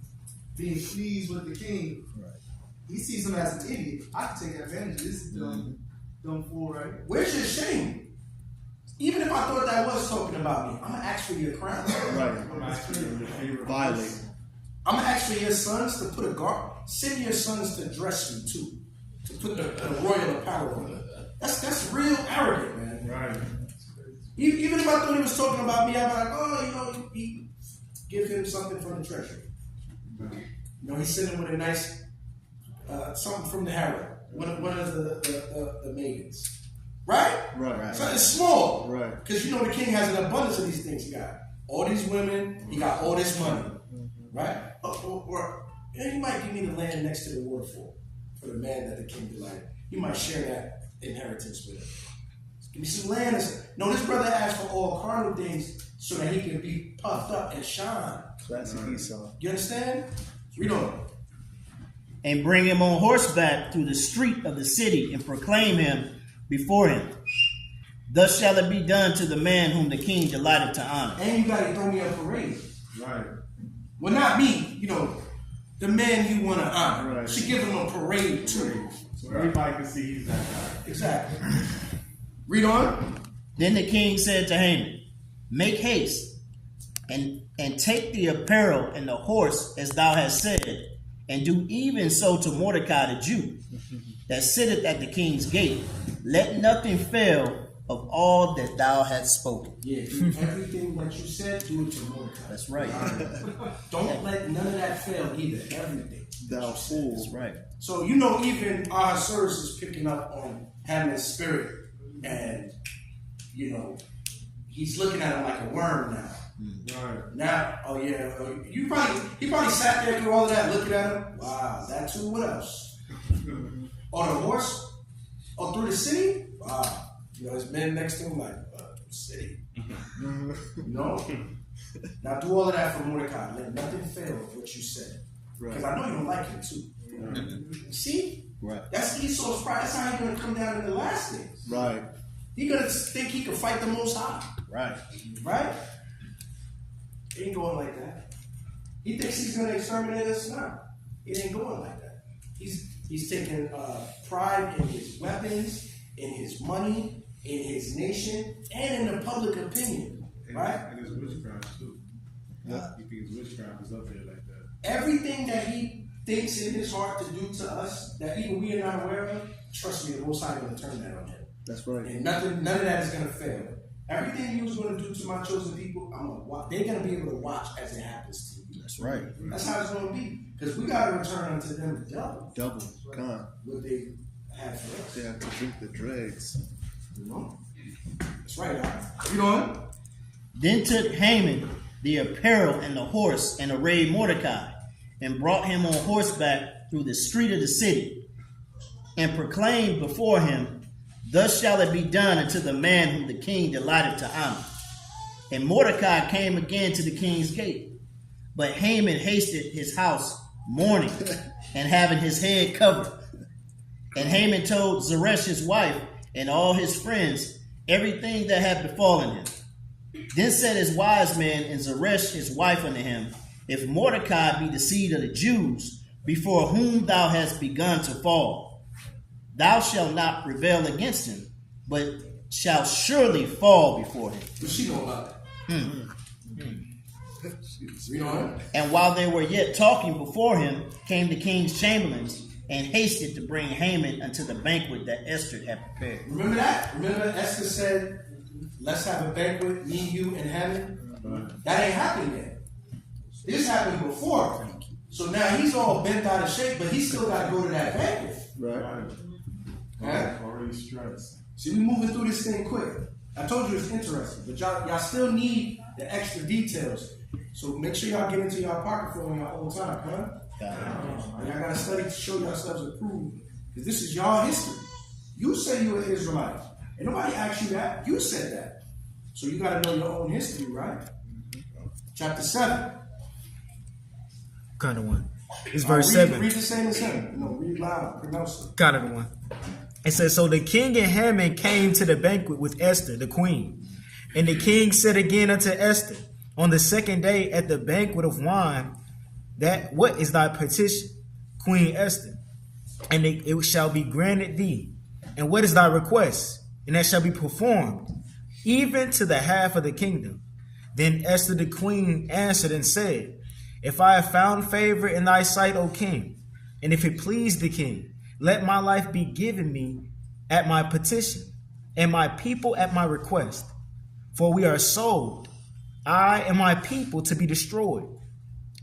being pleased with the king, right, he sees him as an idiot. I can take advantage of this dumb fool, right? Where's your shame? Even if I thought that was talking about me, I'm gonna ask for your crown. Right. Violate. I'm gonna ask for your sons to put a guard. Send your sons to dress me too, to put the royal apparel on me. That's real arrogant, man. Right. Even if I thought he was talking about me, I'd be like, oh, he give him something from the treasury. He's sitting with a nice something from the harem. One of the maidens. Right? Right. So it's small. Right. Because the king has an abundance of these things. He got all these women, he got all this money. Right? Or he might give me the land next to the waterfall for the man that the king delighted. He might share that inheritance with him. Give me some land. No, this brother asked for all carnal things so that he can be puffed up and shine. Classic Esau. You understand? Read on. And bring him on horseback through the street of the city, and proclaim him before him. Thus shall it be done to the man whom the king delighted to honor. And you got to throw me a parade. Right. Well, not me. The man you want to honor. Right. Should give him a parade too. So everybody can see he's that guy. Exactly. Read on. Then the king said to Haman, make haste, and take the apparel and the horse as thou hast said, and do even so to Mordecai the Jew, that sitteth at the king's gate. Let nothing fail of all that thou hast spoken. Yeah, do everything that you said, do it to Mordecai. That's right. Don't let none of that fail either. Everything. Thou fool. That's right. So even Ahasuerus is picking up on Haman's spirit, and he's looking at him like a worm now. Right. Now, he probably sat there through all of that, looking at him. Wow, that too. What else? On the horse? Or through the city? Wow. His men next to him like, city. Now do all of that for Mordecai. Let nothing fail of what you said. Because I know you don't like him too. See? Right. That's Esau's pride. That's how he's going to come down in the last days. Right. He's going to think he can fight the Most High. Right. Right? He ain't going like that. He thinks he's going to exterminate us now. It ain't going like that. He's taking pride in his weapons, in his money, in his nation, and in the public opinion. Right? And his witchcraft too. Yeah. He thinks witchcraft is up there like that. Everything that he thinks in his heart to do to us that even we are not aware of, trust me, the Most High is going to turn that on him. That's right. And none of that is going to fail. Everything he was going to do to my chosen people, they're going to be able to watch as it happens to you. That's right. That's how it's going to be. Because we got to return unto them double. Double. Con. What they had for us. They have to drink the dregs. That's right. You know? Then took Haman the apparel and the horse, and arrayed Mordecai, and brought him on horseback through the street of the city, and proclaimed before him, thus shall it be done unto the man whom the king delighted to honor. And Mordecai came again to the king's gate. But Haman hasted his house, mourning, and having his head covered. And Haman told Zeresh his wife and all his friends everything that had befallen him. Then said his wise men and Zeresh his wife unto him, if Mordecai be the seed of the Jews, before whom thou hast begun to fall, thou shalt not prevail against him, but shalt surely fall before him. What she know about that? You know? And while they were yet talking before him, came the king's chamberlains, and hasted to bring Haman unto the banquet that Esther had prepared. Remember that? Remember Esther said, let's have a banquet, me, you, and Haman? That ain't happened yet. This happened before. So now he's all bent out of shape, but he still got to go to that banquet. Right. Huh? Already stressed. See, we moving through this thing quick. I told you it's interesting, but y'all still need the extra details. So make sure y'all get into y'all pocket for your own time, huh? Y'all gotta study to show yourselves approved. Because this is y'all history. You say you were an Israelite. And nobody asked you that. You said that. So you gotta know your own history, right? Chapter 7. Kind of one. It's verse 7. Read the same as him. No, read loud. Pronounce it. Kind of one. It says, so the king and Haman came to the banquet with Esther, the queen. And the king said again unto Esther, on the second day at the banquet of wine, that what is thy petition, Queen Esther? And it shall be granted thee. And what is thy request? And that shall be performed, even to the half of the kingdom. Then Esther the queen answered and said, if I have found favor in thy sight, O king, and if it please the king, let my life be given me at my petition, and my people at my request. For we are sold, I and my people, to be destroyed,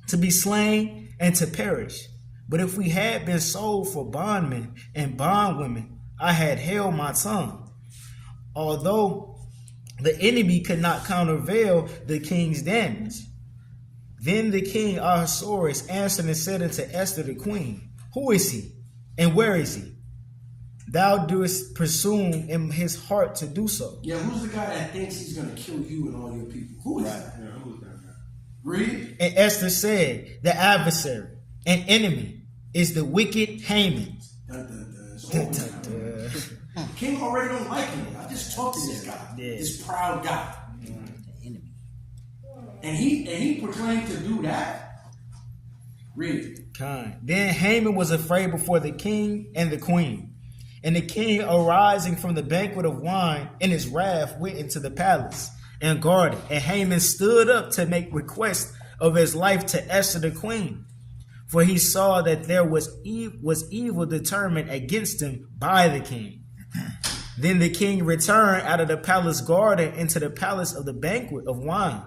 to be slain, and to perish. But if we had been sold for bondmen and bondwomen, I had held my tongue. Although the enemy could not countervail the king's damage. Then the king Ahasuerus answered and said unto Esther the queen, who is he, and where is he? Thou doest presume in his heart to do so. Yeah, who's the guy that thinks he's going to kill you and all your people? Who is that? Yeah, who's that guy? Read. And Esther said, the adversary and enemy is the wicked Haman. King already don't like him. I just talked to this guy, this proud guy. And he proclaimed to do that. Read. Then Haman was afraid before the king and the queen. And the king, arising from the banquet of wine in his wrath, went into the palace and guarded. And Haman stood up to make request of his life to Esther the queen. For he saw that there was evil determined against him by the king. Then the king returned out of the palace garden into the palace of the banquet of wine.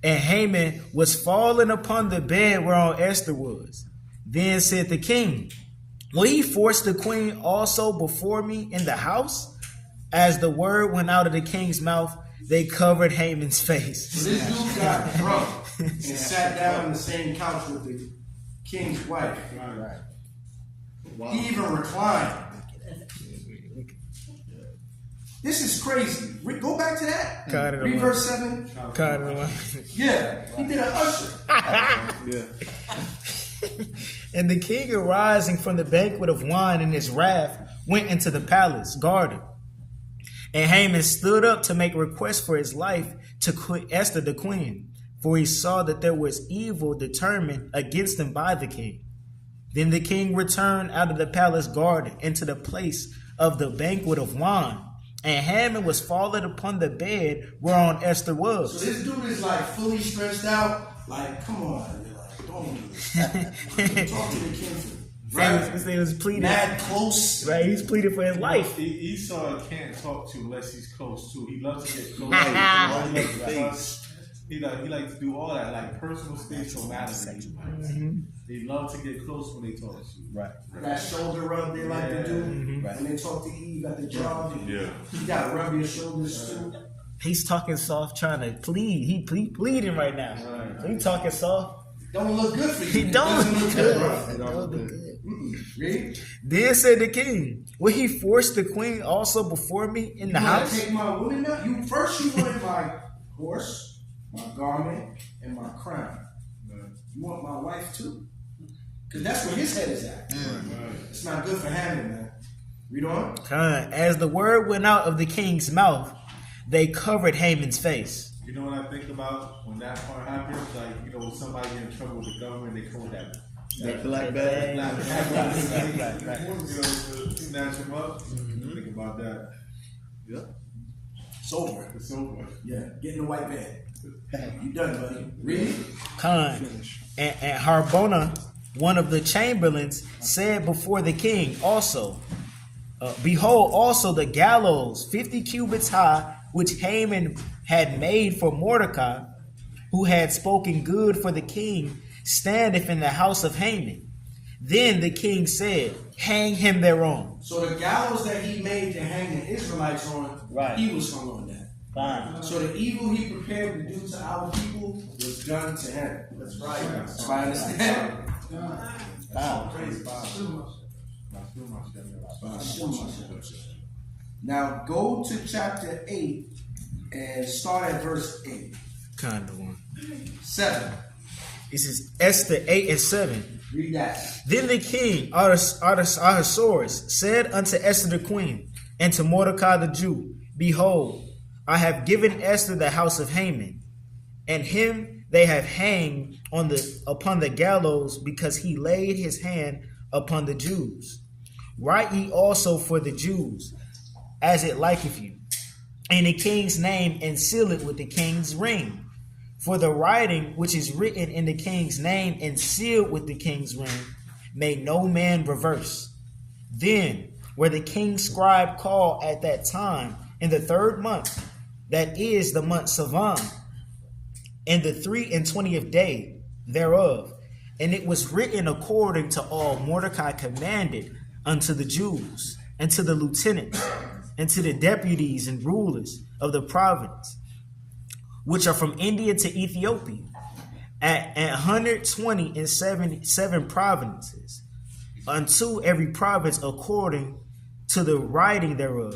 And Haman was fallen upon the bed whereon Esther was. Then said the king, will he force the queen also before me in the house? As the word went out of the king's mouth, they covered Haman's face. So this dude got drunk and sat down on the same couch with the king's wife. Right. Wow. He even reclined. This is crazy. Go back to that. Read verse 7. Yeah, he did an usher. And the king, arising from the banquet of wine in his wrath, went into the palace garden. And Haman stood up to make request for his life to quit Esther the queen, for he saw that there was evil determined against him by the king. Then the king returned out of the palace garden into the place of the banquet of wine. And Haman was fallen upon the bed whereon Esther was. So this dude is like fully stretched out. Like, come on, like, don't do this. Talk to the king. Right? He was pleading. Mad close. Right, he's pleading for his life. Esau can't talk to unless he's close too. He loves to get close. He likes to do all that, like personal spiritual matters. They love to get close when they talk to you. Right. That shoulder rub they like to do. Right. When they talk to Eve at the job. Yeah. You gotta rub your shoulders too. He's talking soft, trying to plead. He pleading right now. Right. He talking soft. Don't look good for you. He don't look good. It don't look good. Read. Then said the king, will he force the queen also before me in the house? You take my woman now? You wanted my horse, my garment, and my crown. You want my wife too? Because that's where his head is at. It's not good for Haman, man. Read on. As the word went out of the king's mouth, they covered Haman's face. You know what I think about when that part happens? Like, you know, when somebody get in trouble with the government, they call that black bag. You know, snatch him up. Think about that. Yeah. It's over. It's over. Yeah. Get in the white van. You done, buddy. Read. And Harbona one of the chamberlains, said before the king also, behold, also the gallows 50 cubits high, which Haman had made for Mordecai, who had spoken good for the king, standeth in the house of Haman. Then the king said, hang him thereon. So the gallows that he made to hang the Israelites on, Right. he was hung on that. Fine. So the evil he prepared to do to our people was done to him. That's right. That's right. I understand. Now go to chapter 8 and start at verse 8. Kind of one. 7. This is Esther 8 and 7. Read that. Then the king Ahasuerus said unto Esther the queen, and to Mordecai the Jew, behold, I have given Esther the house of Haman, and him they have hanged upon the gallows, because he laid his hand upon the Jews. Write ye also for the Jews, as it liketh you, in the king's name, and seal it with the king's ring. For the writing which is written in the king's name and sealed with the king's ring, may no man reverse. Then were the king's scribe called at that time in the 3rd month, that is the month Sivan, in the 23 day thereof. And it was written according to all Mordecai commanded unto the Jews, and to the lieutenants, and to the deputies and rulers of the province, which are from India to Ethiopia, at 127 provinces, unto every province according to the writing thereof,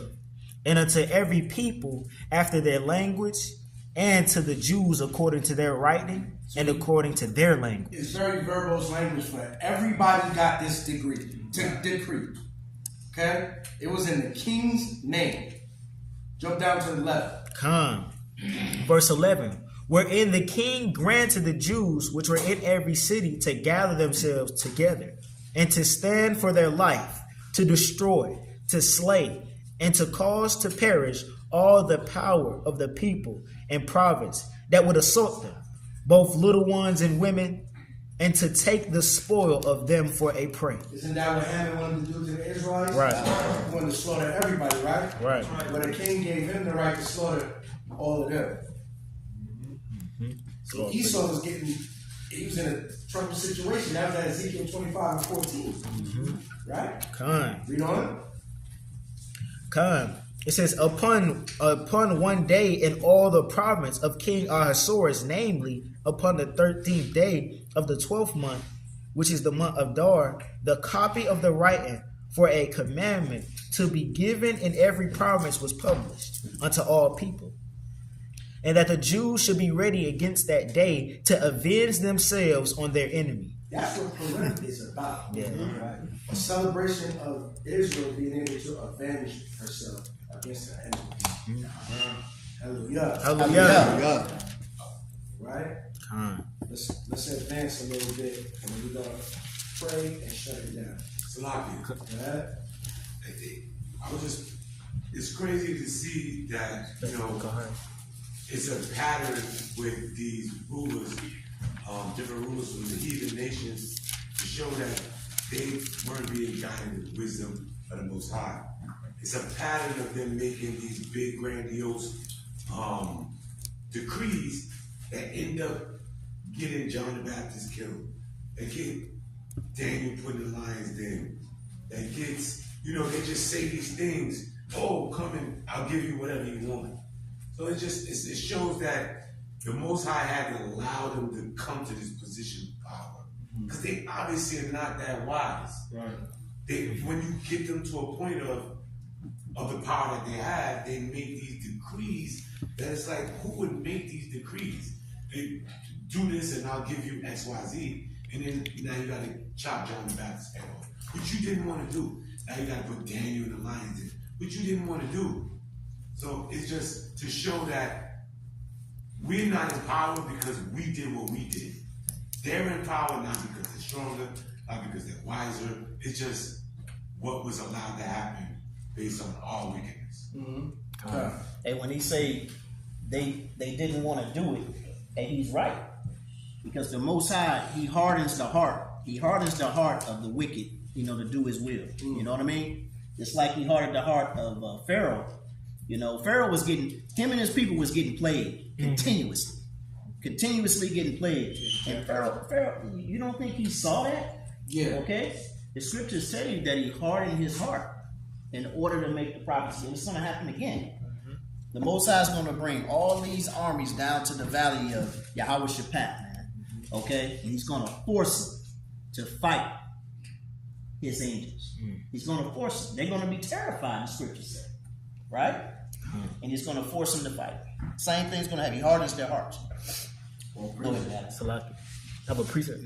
and unto every people after their language, and to the Jews according to their writing and according to their language. It's very verbose language for everybody got this decree. Okay? It was in the king's name. Jump down to 11. Come. Verse 11. Wherein the king granted the Jews which were in every city to gather themselves together, and to stand for their life, to destroy, to slay, and to cause to perish all the power of the people and province that would assault them, both little ones and women, and to take the spoil of them for a prey. Isn't that what Haman wanted to do to the Israelites? Right. He wanted to slaughter everybody, right? Right. But the king gave him the right to slaughter all of them. So Esau was he was in a troubled situation. That was at Ezekiel 25 and 14. Right? Come. Read on. Come. It says, upon one day in all the province of King Ahasuerus, namely upon the 13th day of the 12th month, which is the month of Dar, the copy of the writing for a commandment to be given in every province was published unto all people, and that the Jews should be ready against that day to avenge themselves on their enemy. That's what Purim is about. Yeah. Right? A celebration of Israel being able to avenge herself against her enemy. Hallelujah. Hallelujah. Right? Let's advance a little bit, and we're gonna pray and shut it down. Salaki. Right? It's crazy to see that, it's a pattern with these rulers, different rulers from the heathen nations, to show that they weren't being guided with wisdom of the Most High. It's a pattern of them making these big, grandiose decrees that end up getting John the Baptist killed, that get Daniel put in the lion's den, that gets, they just say these things, oh, come and I'll give you whatever you want. So it shows that the Most High had to allow them to come to this position of power, because they obviously are not that wise. Right. When you get them to a point of the power that they have, they make these decrees that it's like, who would make these decrees? They do this and I'll give you X, Y, Z, and then now you got to chop John the Baptist head off, which you didn't want to do. Now you got to put Daniel in the lion's den, which you didn't want to do. So it's just to show that we're not in power because we did what we did. They're in power not because they're stronger, not because they're wiser. It's just what was allowed to happen based on our wickedness. And when he say they didn't want to do it, and he's right, because the Most High, he hardens the heart He hardens the heart of the wicked, you know, to do his will. You know what I mean? Just like he hardened the heart of Pharaoh. You know, Pharaoh was getting, him and his people was getting plagued continuously getting plagued. And Pharaoh, you don't think he saw that? Yeah. Okay? The scriptures say that he hardened his heart in order to make the prophecy. And it's going to happen again. The Most High is going to bring all these armies down to the valley of Yahweh-Shaphat, man. Okay? And he's going to force them to fight his angels. He's going to force them. They're going to be terrified, the scriptures say. Right? And he's going to force them to fight. Same thing's going to happen. He hardens their hearts. Go ahead, Alex. Salaki. Have a precept.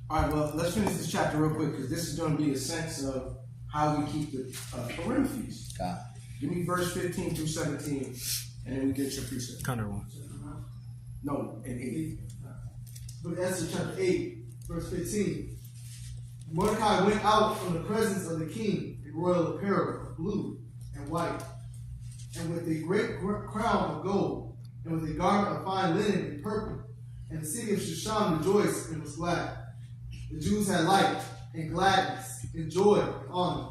All right, well, let's finish this chapter real quick because this is going to be a sense of how we keep the Purim feast. God. Give me verse 15 through 17, and then we get your precept. Connor one. No, in 8. But Esther chapter 8, verse 15. Mordecai went out from the presence of the king in royal apparel of blue and white, and with a great crown of gold, and with a garment of fine linen and purple. And the city of Shushan rejoiced and was glad. The Jews had light and gladness and joy and honor.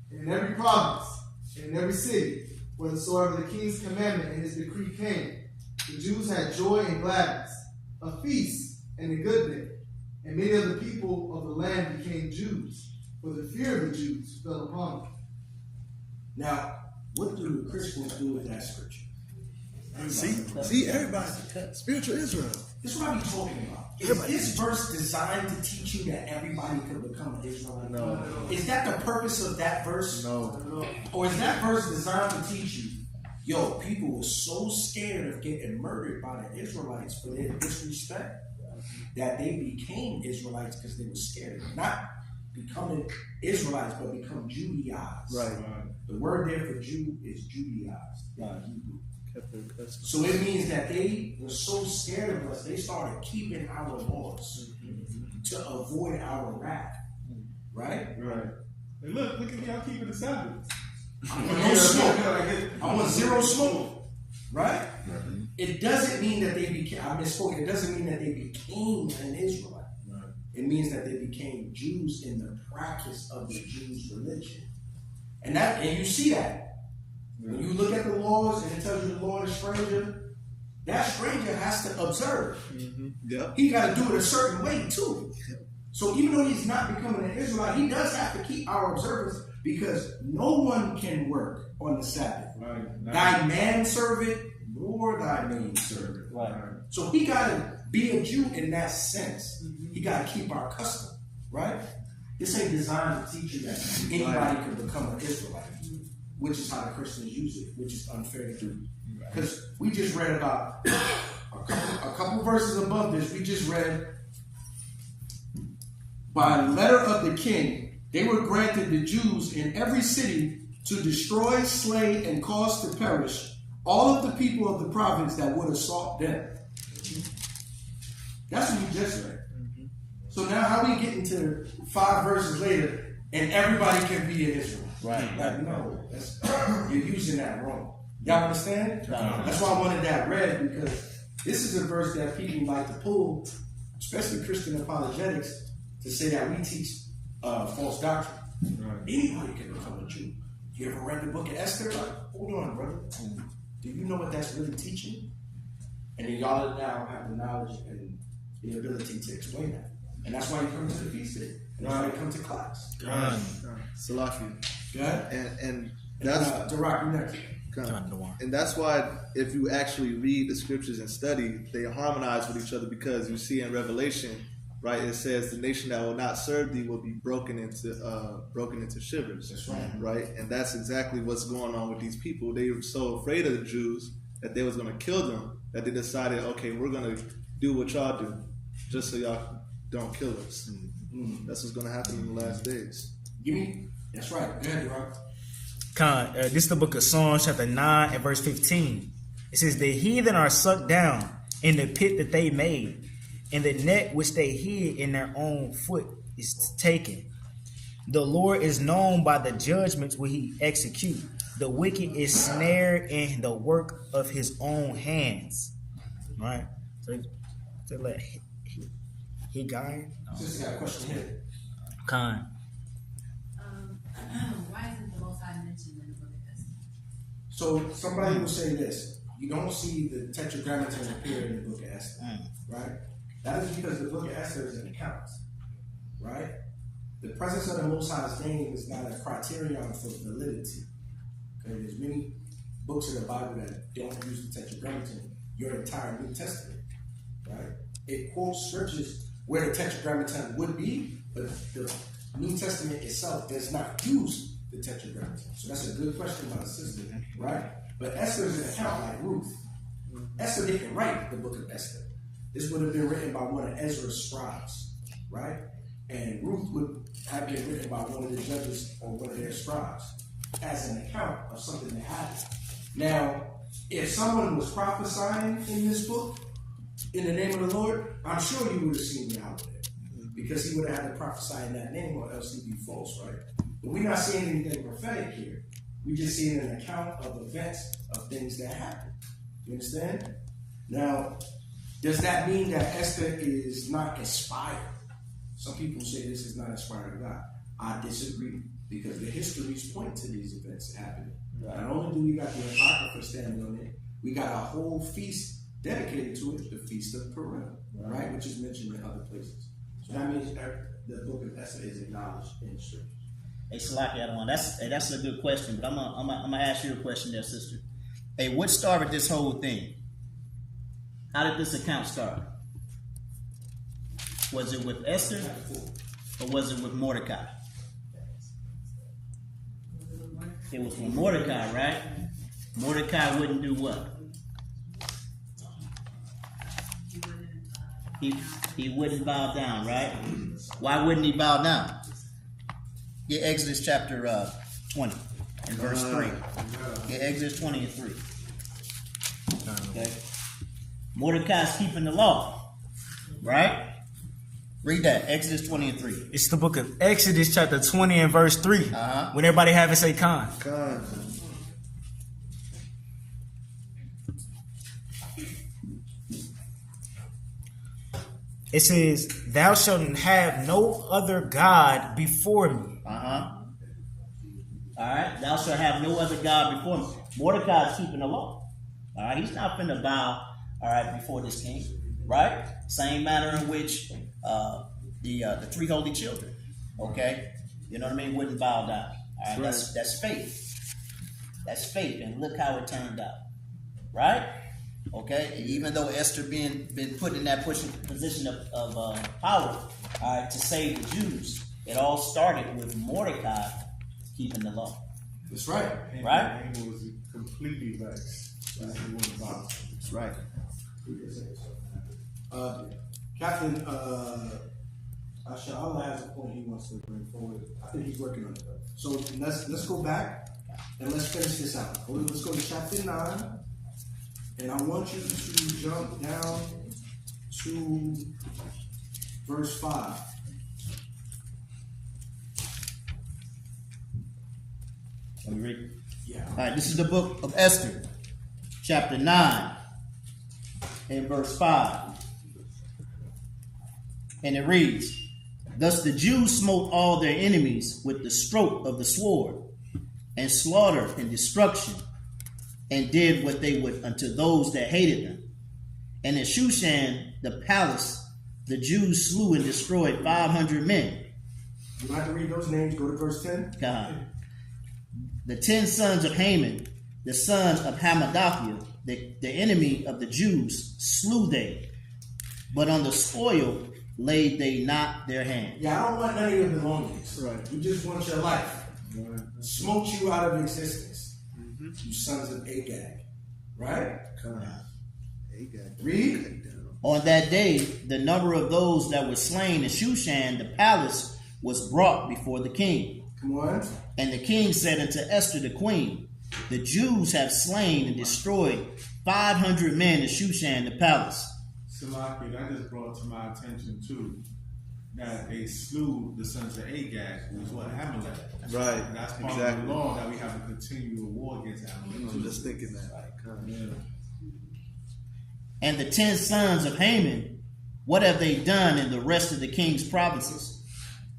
And in every province and in every city, where the sword of the king's commandment and his decree came, the Jews had joy and gladness, a feast and a good day. And many of the people of the land became Jews, for the fear of the Jews fell upon them. Now, what do the Christians do with that scripture? See, everybody, spiritual Israel. This is what I be talking about. Is this verse designed to teach you that everybody could become an Israelite? No. Is that the purpose of that verse? No. Or is that verse designed to teach you, yo, people were so scared of getting murdered by the Israelites for their disrespect that they became Israelites because they were scared. Not becoming Israelites, but become Judaized. Right. The word there for Jew is Judaized. Right. Hebrew. Kept So it means that they were so scared of us, they started keeping our laws to avoid our wrath. Right? Right. And look at me, I'm keeping the Sabbath. I want no smoke. I want zero smoke. Right? It doesn't mean that they became, I misspoke, it doesn't mean that they became an Israelite. Right. It means that they became Jews in the practice of the Jews' religion. And you see that. When you look at the laws and it tells you the law is stranger, that stranger has to observe. Yep. He got to do it a certain way too. So even though he's not becoming an Israelite, he does have to keep our observance because no one can work on the Sabbath. Right. Thy manservant nor thy maidservant. Right. So he got to be a Jew in that sense. He got to keep our custom, right? This ain't designed to teach you that anybody can become an Israelite, which is how the Christians use it, which is unfair to do. Because we just read about a couple verses above this, we just read, by letter of the king, they were granted the Jews in every city to destroy, slay, and cause to perish all of the people of the province that would assault them. That's what we just read. So now how we get into 5 verses later and everybody can be in Israel? Right. Like, no, you're using that wrong. Y'all understand? That's why I wanted that read, because this is a verse that people like to pull, especially Christian apologetics, to say that we teach false doctrine. Right. Anybody can become a Jew. You ever read the book of Esther? Like, hold on, brother. Do you know what that's really teaching? And then y'all now have the knowledge and the ability to explain that. And that's why you come to the feast day. And that's why you come to class. Salaki. Good? And that's Tarak, you next. and that's why if you actually read the scriptures and study, they harmonize with each other, because you see in Revelation, right, it says the nation that will not serve thee will be broken into shivers. That's right. Right? And that's exactly what's going on with these people. They were so afraid of the Jews that they was going to kill them that they decided, okay, we're going to do what y'all do just so y'all don't kill us. That's what's going to happen in the last days. That's right. Go ahead, Rob. This is the book of Psalms, chapter 9 and verse 15. It says, the heathen are sucked down in the pit that they made, and the net which they hid in their own foot is taken. The Lord is known by the judgments which he execute. The wicked is snared in the work of his own hands. Right? So let He guy. Sister got a question here. Khan. Why isn't the Most High mentioned in the book of Esther? So somebody will say this: you don't see the Tetragrammaton appear in the book of Esther, right? That is because the book of Esther is an account, right? The presence of the Most High's name is not a criterion for validity. Okay, there's many books in the Bible that don't use the Tetragrammaton. Your entire New Testament, right? It quotes scriptures where the Tetragrammaton would be, but the New Testament itself does not use the Tetragrammaton. So that's a good question by the sister, right? But Esther is an account like Ruth. Esther didn't write the book of Esther. This would have been written by one of Ezra's scribes, right? And Ruth would have been written by one of the judges or one of their scribes as an account of something that happened. Now, if someone was prophesying in this book, in the name of the Lord, I'm sure you would have seen Yahweh there. Because he would have had to prophesy in that name or else he'd be false, right? But we're not seeing anything prophetic here. We're just seeing an account of events, of things that happened. You understand? Now, does that mean that Esther is not inspired? Some people say this is not inspired of God. I disagree, because the histories point to these events happening. Not only do we got the Apocrypha standing on it, we got a whole feast dedicated to it, the Feast of Purim, right? Which is mentioned in other places. So that means the book of Esther is acknowledged in Scripture. Hey, Salaki, Adawan, that's a good question, but I'm gonna ask you a question there, sister. Hey, what started this whole thing? How did this account start? Was it with Esther or was it with Mordecai? It was with Mordecai, right? Mordecai wouldn't do what? He wouldn't bow down, right? Why wouldn't he bow down? Get Exodus chapter 20 and verse 3. Get Exodus 20 and 3. Okay. Mordecai's keeping the law, right? Read that, Exodus 20 and 3. It's the book of Exodus chapter 20 and verse 3. When everybody have it, say Khan. Khan. It says, thou shalt have no other God before me. All right, thou shalt have no other God before me. Mordecai is keeping the law. All right, he's not finna bow, all right, before this king, right? Same manner in which the three holy children, okay, you know what I mean, wouldn't bow down. All right, that's faith. That's faith, and look how it turned out, right? Okay, even though Esther been put in that position of power, all right, to save the Jews, it all started with Mordecai keeping the law. That's right. Right? Haman was completely vexed. That's right. Captain Asha'Allah has a point he wants to bring forward. I think he's working on it. So let's go back and let's finish this out. Let's go to chapter 9. And I want you to jump down to verse 5. Let me read. Yeah. All right, this is the book of Esther, chapter 9, and verse 5. And it reads, thus the Jews smote all their enemies with the stroke of the sword, and slaughter and destruction, and did what they would unto those that hated them. And in Shushan, the palace, the Jews slew and destroyed 500 men. You don't have to read those names. Go to verse 10. God. The 10 sons of Haman, the son of Hammedatha, the enemy of the Jews, slew they, but on the spoil laid they not their hand. Yeah, I don't want none of your belongings. Right. We just want your life. Right. Smote you out of existence. You sons of Agag. Right? Agag. Read. On that day, the number of those that were slain in Shushan, the palace, was brought before the king. Come on. And the king said unto Esther the queen, the Jews have slain and destroyed 500 men in Shushan, the palace. Salaki, that just brought to my attention too that they slew the sons of Agag, who was what, Amalek. Right. And that's part exactly. of the law that we have to continue a war against Amalek. I'm just thinking that. Yeah. And the 10 sons of Haman, What have they done in the rest of the king's provinces?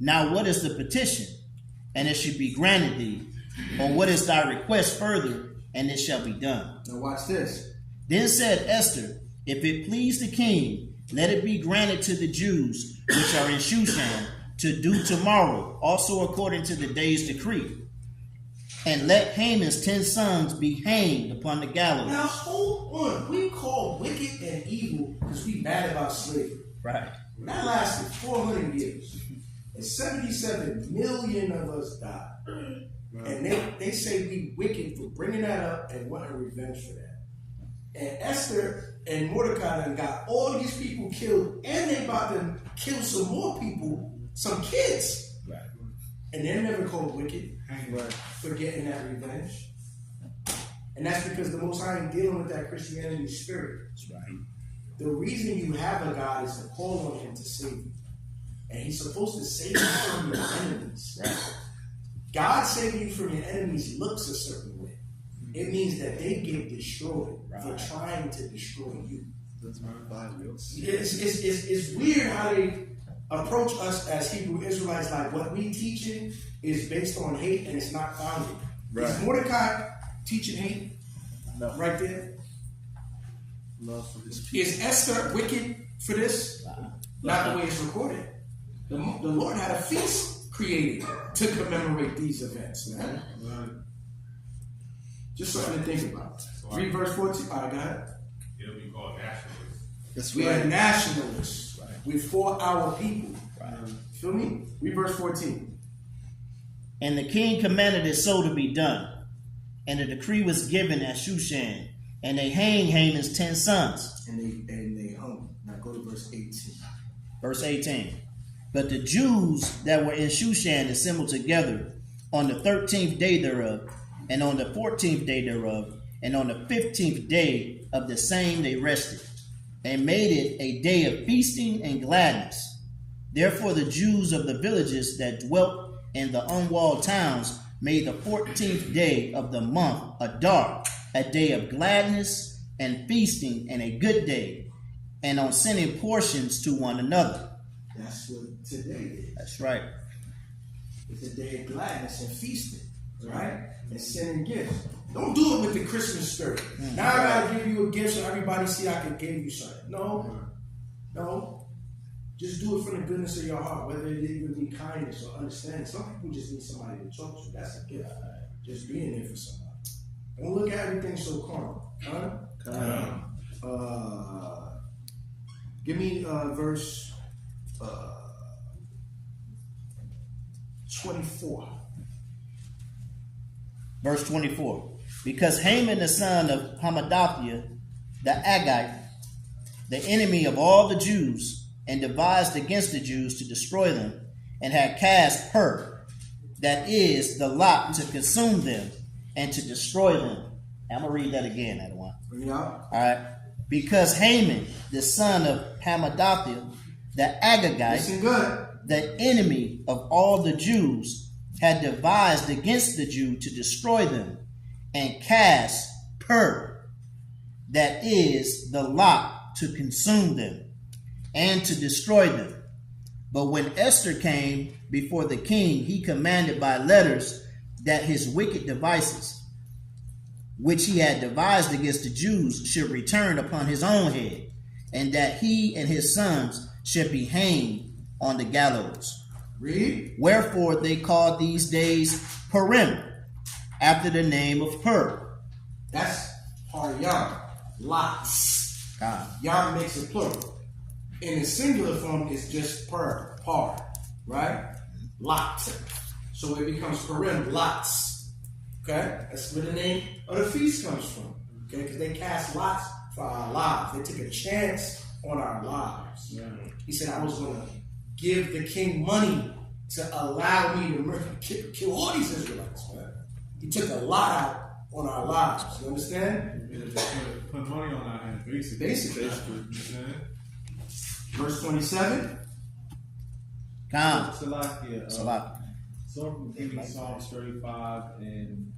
Now what is the petition? And it should be granted thee. Or what is thy request further? And it shall be done. Now watch this. Then said Esther, if it please the king, let it be granted to the Jews which are in Shushan to do tomorrow, also according to the day's decree. And let Haman's 10 sons be hanged upon the gallows. Now hold on. We call wicked and evil because we mad about slavery. Right. That lasted 400 years. And 77 million of us died. And they say we wicked for bringing that up and wanting revenge for that. And Esther and Mordecai done got all these people killed, and they about to kill some more people, some kids. Right. And they're never called wicked for getting that revenge. And that's because the Most High ain't dealing with that Christianity spirit. That's right. The reason you have a God is to call on him to save you. And he's supposed to save you from your enemies. Right. God saving you from your enemies looks a certain way. It means that they get destroyed for trying to destroy you. That's my Bible. It's weird how they approach us as Hebrew Israelites. Like what we teaching is based on hate and it's not founded. Right. Is Mordecai teaching hate? No. Right there. Love for his people. Is Esther wicked for this? Not the way it's recorded. The Lord had a feast created to commemorate these events, man. Just something to think about. Read verse 14. All right, go ahead. It'll be called nationalists. That's We right. are nationalists. Right. We're for our people. Right. Feel me? Read verse 14. And the king commanded it so to be done. And the decree was given at Shushan. And they hanged Haman's 10 sons. And they hung. Now go to verse 18. Verse 18. But the Jews that were in Shushan assembled together on the 13th day thereof, and on the 14th day thereof, and on the 15th day of the same they rested, and made it a day of feasting and gladness. Therefore the Jews of the villages that dwelt in the unwalled towns made the 14th day of the month Adar, a day of gladness and feasting, and a good day, and on sending portions to one another. That's what today is. That's right. It's a day of gladness and feasting, right? And sending gifts. Don't do it with the Christmas spirit. Now I gotta give you a gift so everybody see I can give you something. No. Just do it from the goodness of your heart, whether it even be kindness or understanding. Some people just need somebody to talk to. That's a gift. Just being there for somebody. Don't look at everything so carnal. Give me verse 24. Verse 24. Because Haman the son of Hammedatha, the Agagite, the enemy of all the Jews, and devised against the Jews to destroy them, and had cast Pur, that is, the lot to consume them and to destroy them. I'm going to read that again, Adawan. Bring it out. All right. Because Haman, the son of Hammedatha, the Agagite, Listen good. the enemy of all the Jews, had devised against the Jew to destroy them, and cast Pur, that is, the lot to consume them and to destroy them. But when Esther came before the king, he commanded by letters that his wicked devices, which he had devised against the Jews, should return upon his own head, and that he and his sons should be hanged on the gallows. Read. Wherefore they called these days Purim, after the name of Pur. That's Paryam. Lots. Yam makes it plural. In the singular form, it's just par, right? Lots. So it becomes Purim, lots. Okay? That's where the name of the feast comes from. Okay? Because they cast lots for our lives. They took a chance on our lives. Yeah. He said, I was going to give the king money to allow me to kill all these Israelites. Man. He took a lot out on our lives. You understand? Put money on our hands, basically. Basically. Verse 27. Salakia. Salakia. So give me Psalms 35 and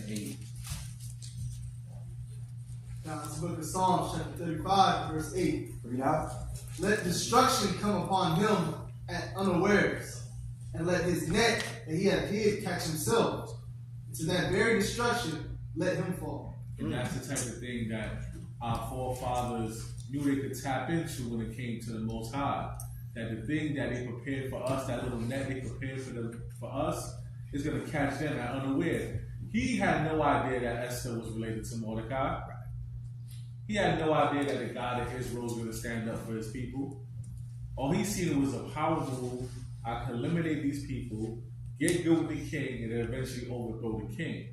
8. Now, it's the book of Psalms, chapter 35, verse 8. Read out. Let destruction come upon him at unawares, and let his net that he hath hid catch himself. To that very destruction, let him fall. And that's the type of thing that our forefathers knew they could tap into when it came to the Most High. That the thing that they prepared for us, that little net they prepared for us, is going to catch them at unaware. He had no idea that Esther was related to Mordecai. He had no idea that the God of Israel was going to stand up for his people. All he seen was a power move. I can eliminate these people, get good with the king, and then eventually overthrow the king.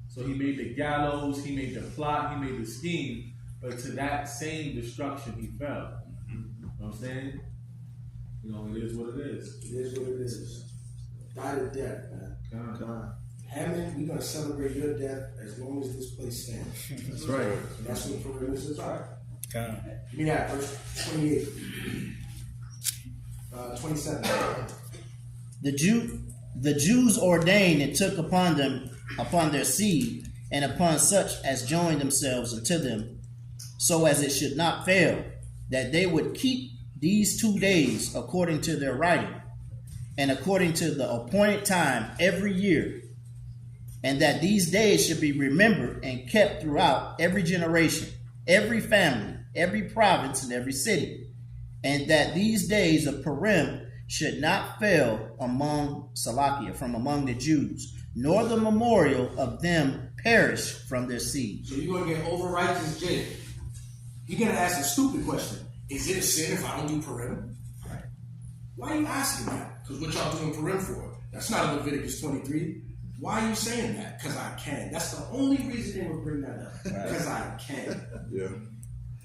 So he made the gallows, he made the plot, he made the scheme, but to that same destruction he fell. You know what I'm saying? You know, it is what it is. It is what it is. Die to death, man. Come on. Hammond, we're going to celebrate your death as long as this place stands. That's right. That's what Purim is about. Come. Give me that, verse 28. 27. The Jews ordained and took upon their seed, and upon such as joined themselves unto them, so as it should not fail, that they would keep these 2 days according to their writing, and according to the appointed time every year, and that these days should be remembered and kept throughout every generation, every family, every province, and every city, and that these days of Purim should not fail among Salakia, from among the Jews, nor the memorial of them perish from their seed. So you're going to get over righteous jail. You're going to ask a stupid question. Is it a sin if I don't do Purim? Right. Why are you asking that? Because what y'all doing Purim for? That's not Leviticus 23. Why are you saying that? Because I can. That's the only reason they would bring that up. Because I can. Yeah.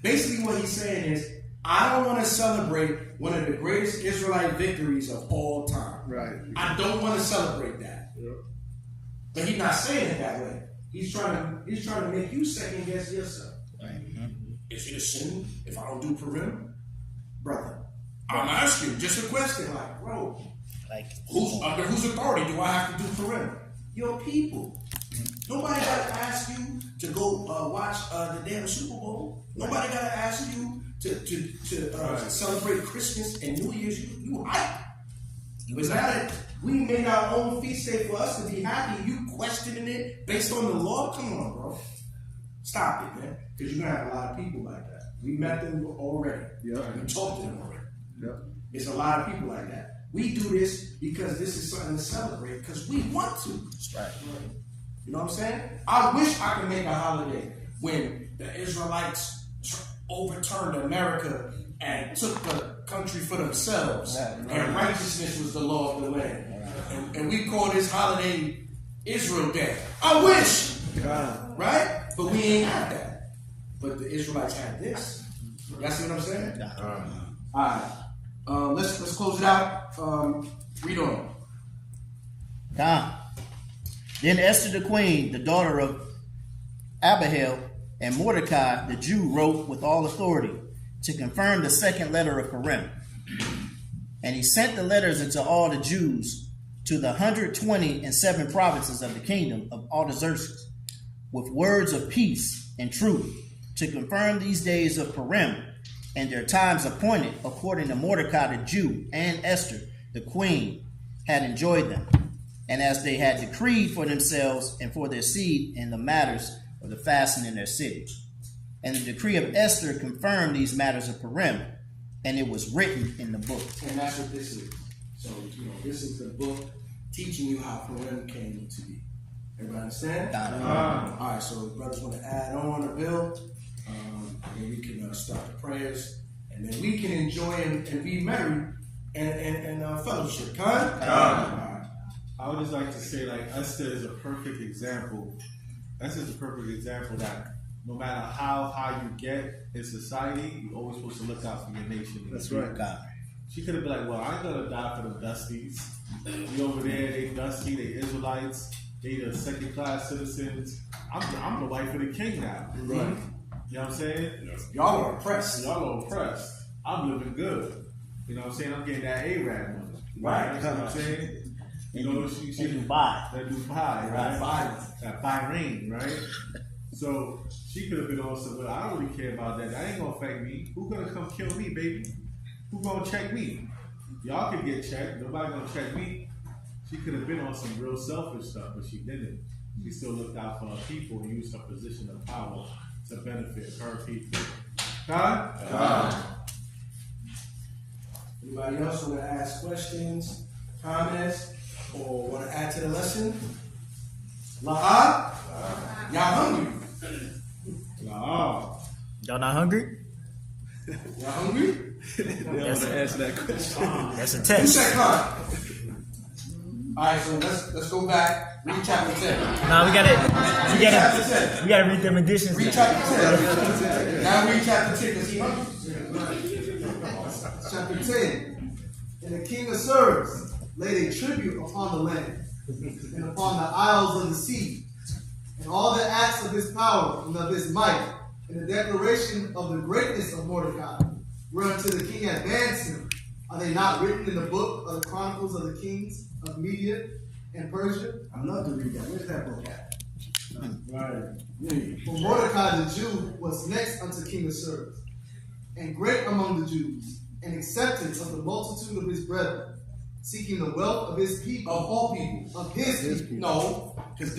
Basically what he's saying is, I don't want to celebrate one of the greatest Israelite victories of all time. Right. I don't want to celebrate that. Yeah. But he's not saying it that way. He's trying to make you second guess yourself. Right. Is it a sin if I don't do Purim? Brother, I'm asking just a question. Like, bro, under whose authority do I have to do Purim? Your people. Nobody got to ask you to go watch the damn Super Bowl. Nobody got to ask you to celebrate Christmas and New Year's. You hype. It's not that we made our own feast day for us to be happy. You questioning it based on the law? Come on, bro. Stop it, man. Because you're going to have a lot of people like that. We met them already. Yep. We talked to them already. Yep. It's a lot of people like that. We do this because this is something to celebrate because we want to. That's right. You know what I'm saying? I wish I could make a holiday when the Israelites overturned America and took the country for themselves, and righteousness was the law of the land. And we call this holiday Israel Day. I wish, right? But we ain't have that. But the Israelites had this. Y'all see what I'm saying? All right. Let's close it out. Read on. Then Esther the queen, the daughter of Abihail, and Mordecai the Jew wrote with all authority to confirm the second letter of Purim. And he sent the letters into all the Jews to the 127 provinces of the kingdom of Artaxerxes, with words of peace and truth, to confirm these days of Purim and their times appointed according to Mordecai the Jew and Esther the queen had enjoyed them, and as they had decreed for themselves and for their seed in the matters of the fasting in their cities. And the decree of Esther confirmed these matters of Purim, and it was written in the book. And that's what this is. So, this is the book teaching you how Purim came to be. Everybody understand? All right, so if brothers want to add on a bill, and we can start the prayers, and then we can enjoy and be merry and fellowship. All right. I would just like to say, like, Esther is a perfect example. Esther is a perfect example that no matter how high you get in society, you're always supposed to look out for your nation. That's right. God. She could have been like, well, I ain't gonna die for the Dusties. We over there, they Dusty, they Israelites, they the second class citizens. I'm the wife of the king now. Right. You know what I'm saying? Y'all are oppressed. Y'all are oppressed. I'm living good. You know what I'm saying? I'm getting that Arab money. Right. You know what I'm saying? You know, she Dubai. That Dubai, right? Right. That Bahrain, right? So she could have been on some, but I don't really care about that. That ain't gonna affect me. Who gonna come kill me, baby? Who gonna check me? Y'all can get checked. Nobody gonna check me. She could have been on some real selfish stuff, but she didn't. She still looked out for her people and used her position of power to benefit her people. God? Anybody else want to ask questions, comments, or want to add to the lesson? Lahad? Y'all hungry? No. Y'all not hungry? Y'all hungry? They don't want to answer that question. That's a Who test. said Khan? Alright, so let's go back. Read chapter 10. Nah, we gotta Chapter 10. read them additions. Read chapter 10. Now read chapter 10 because he hungry. Chapter 10. And the king of Service laid a tribute upon the land and upon the isles of the sea, and all the acts of his power and of his might, and the declaration of the greatness of Mordecai, whereunto the king advanced him. Are they not written in the book of the Chronicles of the Kings of Media and Persia? I'd love to read that. Where's that book at? For Mordecai the Jew was next unto King Ahasuerus, and great among the Jews, and acceptance of the multitude of his brethren, seeking the wealth of his people. Of all people. Of his people. No, because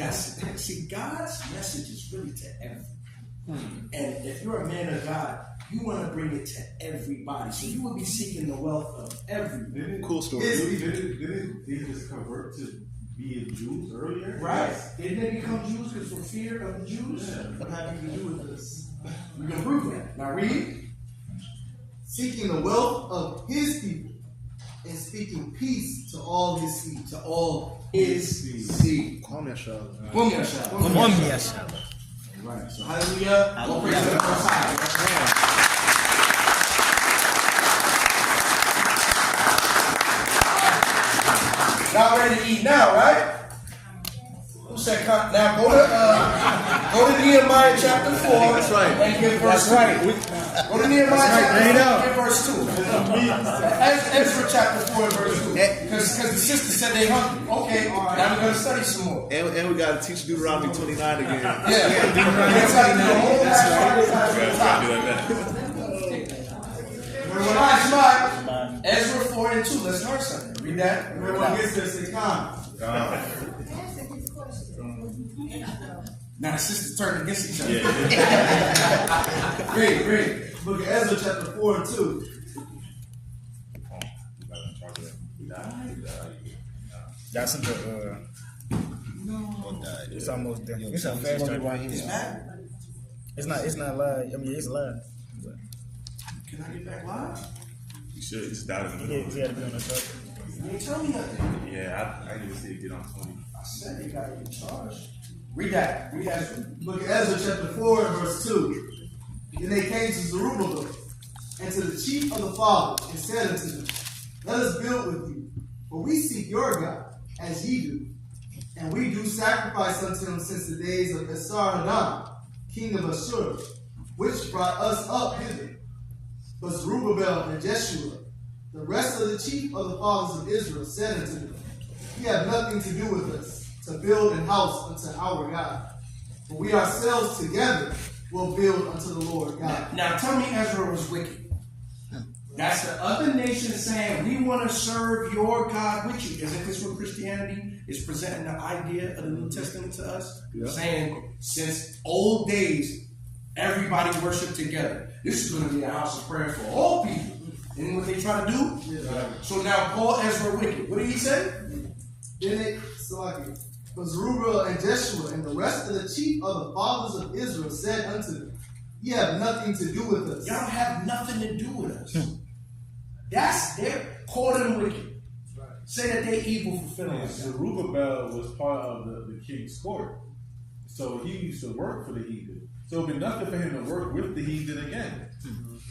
see, God's message is really to everyone. And if you're a man of God, you want to bring it to everybody. So you will be seeking the wealth of everyone. Cool story. Didn't they just convert to being Jews earlier? Right. Didn't they become Jews because of fear of the Jews? What have you to do with this? We can prove that. Now read. Seeking the wealth of his people, and speaking peace to all his seed. To all his seed. Kwame Ashala. Kwame Ashala. Kwame Ashala. Right. So hallelujah. All praise to the Most High. Y'all ready to eat now, right? Who said now go to Nehemiah chapter 4 That's right. and give verse 2. Go to Nehemiah chapter 4 and give verse 2. Ezra chapter 4 and verse 2. Because the sister said they hungry. Okay, now we're going to study some more. And we got to teach Deuteronomy 29 again. Ezra 4 and 2. Let's learn something. Read that. Everyone gets this, they come. Now the sisters turn against each other. Read. Book of Ezra chapter 4 and 2. That's the it's almost done. It's a fast right here. It's not live. I mean, it's live. Can I get back live? You should just dive in the middle. He had to be on the truck. You didn't tell me nothing. Yeah, I didn't see it get on 20. I said they got to be charged. Read that. Read that. Book of Ezra chapter 4 and verse 2. Then they came to Zerubbabel and to the chief of the fathers and said unto them, let us build with you, for we seek your God, as ye do. And we do sacrifice unto him since the days of Esarhaddon, king of Ashur, which brought us up hither. But Zerubbabel and Jeshua, the rest of the chief of the fathers of Israel, said unto them, ye have nothing to do with us, to build an house unto our God. For we ourselves together will build unto the Lord God. Now tell me Ezra was wicked. That's the other nation saying, we want to serve your God with you. Isn't this what Christianity is presenting the idea of the New Testament to us? Yeah. Saying, since old days, everybody worshiped together. This is going to be a house of prayer for all people. Isn't what they try to do? Yeah. So now call Ezra wicked. What did he say? Then they, but Zerubbabel and Jeshua and the rest of the chief of the fathers of Israel said unto them, ye have nothing to do with us. Y'all have nothing to do with us. They're call them wicked. Say that they're evil fulfilling us. Zerubbabel was part of the king's court. So he used to work for the heathen. So it'd be nothing for him to work with the heathen again.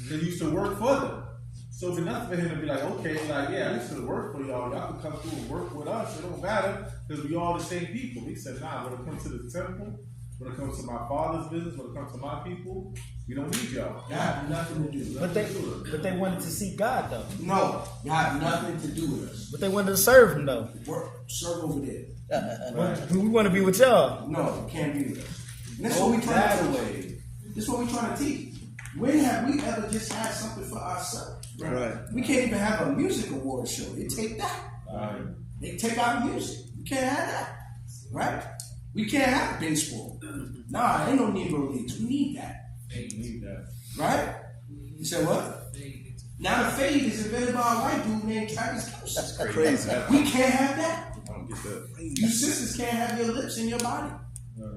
He used to work for them. So it'd be nothing for him to be like, okay, like, yeah, I used to work for y'all. Y'all can come through and work with us. It don't matter because we all the same people. He said, nah, when it comes to the temple, when it comes to my father's business, when it comes to my people, we don't need y'all. Y'all have nothing to do. But they wanted to seek God though. No, y'all have nothing to do with us. But they wanted to serve him though. Serve over there. We want to be with y'all. No, you can't be with us. And that's what we trying to teach. This is what we trying to teach. When have we ever just had something for ourselves? Right. We can't even have a music award show. They take that. They take our music. We can't have that. Right? We can't have baseball. Nah, ain't no Negro Leagues. We need that. Right? You said what? Now the fade is invented by a white dude named Travis Kelce. That's crazy. We can't have that. I don't get that. You sisters can't have your lips in your body.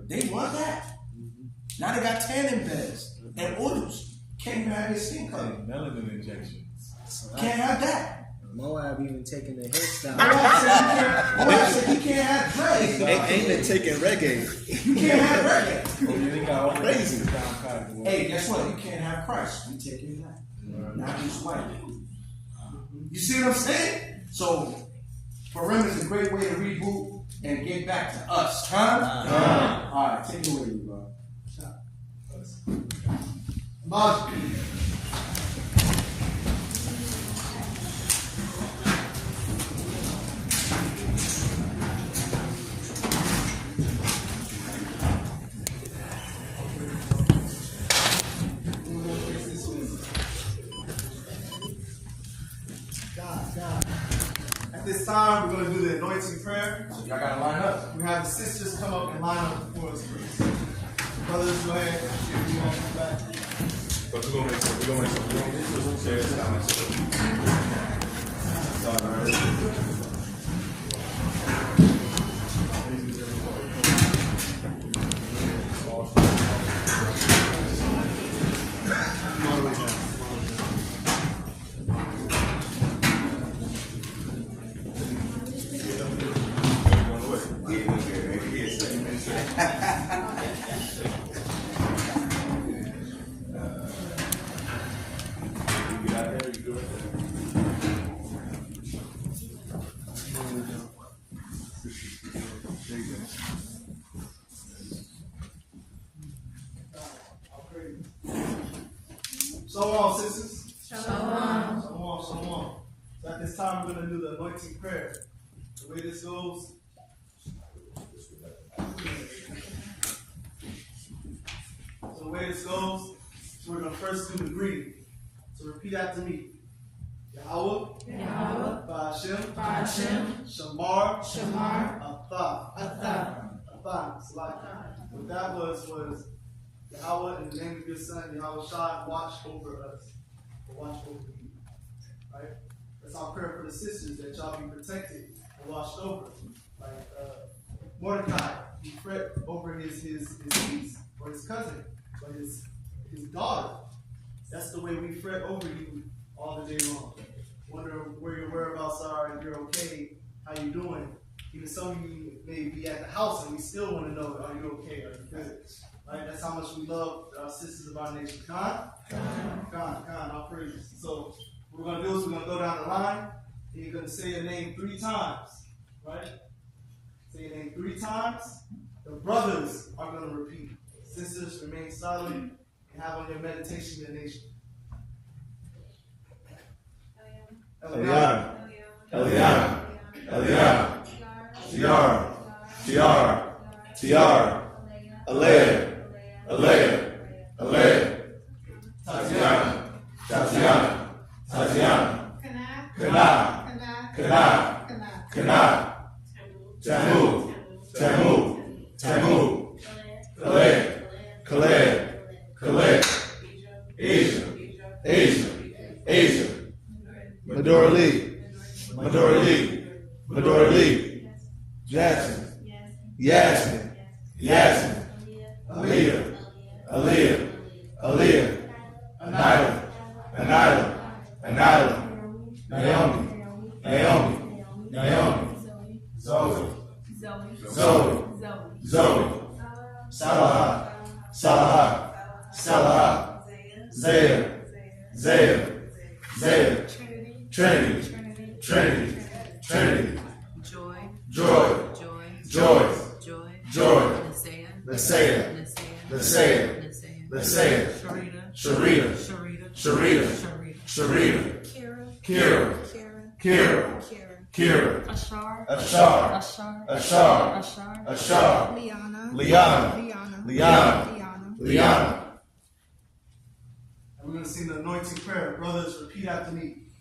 They want that. Now they got tanning beds and oils. Can't even have your skin color. Melanin injections. Can't have that. Moab even taking the hairstyle. Moab said he can't have dreads. Ain't it taking reggae? You can't have reggae. Oh, yeah, they got all Crazy. Hey, guess what? You can't have Christ. We taking that. Not just white. You see what I'm saying? So, Purim is a great way to reboot and get back to us, huh? All right, take it away, bro. Mark. At this time, we're going to do the anointing prayer. So y'all got to line up. We have the sisters come up and line up before us, please. Brothers, go ahead. If you want to come back. But we're gonna make some chairs down. Shalom, sisters. Shalom. Shalom, shalom. So at this time, we're going to do the anointing prayer. The way this goes. So the way this goes, so we're going to first do the greeting. So repeat after me. Yahweh. Yahweh. Ba'ashem. Ba'ashem. Shamar. Shamar. Athah. Athah. Athah. Salaki. What that was Yahweh, in the name of your son, Yahweh Shai, watch over us. Watch over you. Right? That's our prayer for the sisters, that y'all be protected and watched over. Like Mordecai, he fret over his niece or his cousin or his daughter. That's the way we fret over you all the day long. Wonder where your whereabouts are, if you're okay, how you doing. Even some of you may be at the house and we still want to know, are you okay, are you good? Right? That's how much we love our sisters of our nation. Khan, our praises. So what we're going to do is we're going to go down the line and you're going to say your name 3 times. Right? Say your name 3 times. The brothers are going to repeat. Sisters, remain silent and have on your meditation your nation. Eliana. Eliana. Eliana. Tiara. Tiara. Tiara. Alea. Alea. Alea. Tatiana. Tatiana. Tatiana. Kana. Kana. Kana. Tamu. Tamu. Tamu. Calais. Calais. Calais. Asia. Asia. Asia. Medora Lee. Medora Lee. Medora Lee. Jackson. Yasmin. Yasmin. Aaliyah. Aaliyah. Aaliyah. Anila. Anila. Anila. Naomi. Naomi. Naomi. Zoe. Zoe. Zoe. Salaha. Salaha. Salaha. Zaya. Zaya. Zaya. Trinity. Trinity. Trinity. Joy. Joy. Joy. Joy. Joy. Joy. Nasaya. Nasaya. Nasaya. Nasaya. Sharita. Sharita. Sharita. Kira. Kira. Kira. Ashar. Ashar. Ashar. Ashar. Liana. Liana. And we're going to sing the anointing prayer. Brothers, repeat after me.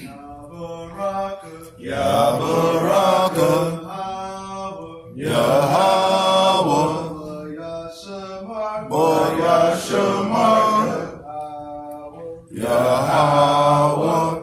Ya Baraka. Ya Baraka. Yahweh. Bayashamar. Yahweh.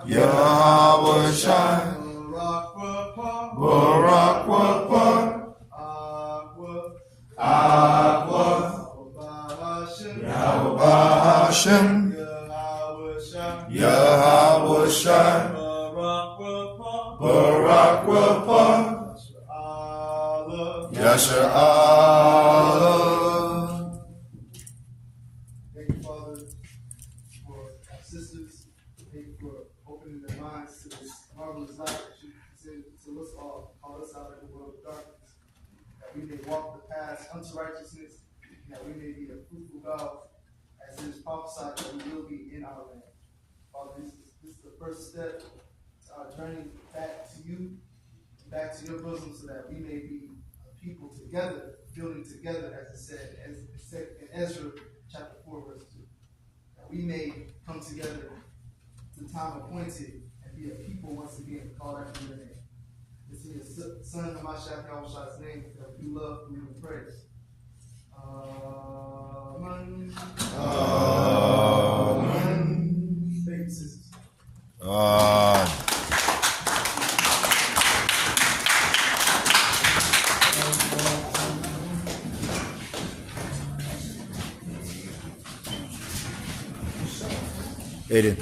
Yahweh Shai, Barak Wapar, Aqua, Yahweh Hashem, Yahweh Shai, Barak Wapar, Yasher Allah. Thank you, Father, for our sisters. Thank you for opening their minds to this marvelous light that you presented to us all, call us out of the world of darkness, that we may walk the paths unto righteousness, and that we may be a fruitful God, as it is prophesied that we will be in our land. Father, this is the first step to our journey back to you, back to your bosom, so that we may be a people together, building together, as it said in Ezra chapter 4, verse 2. That we may come together to the time appointed and be a people once again called after your name. It's in your Son, Hamashiach Yahushua's name, that we love, we praise. Amen. Amen. Thank you, sisters. Aiden.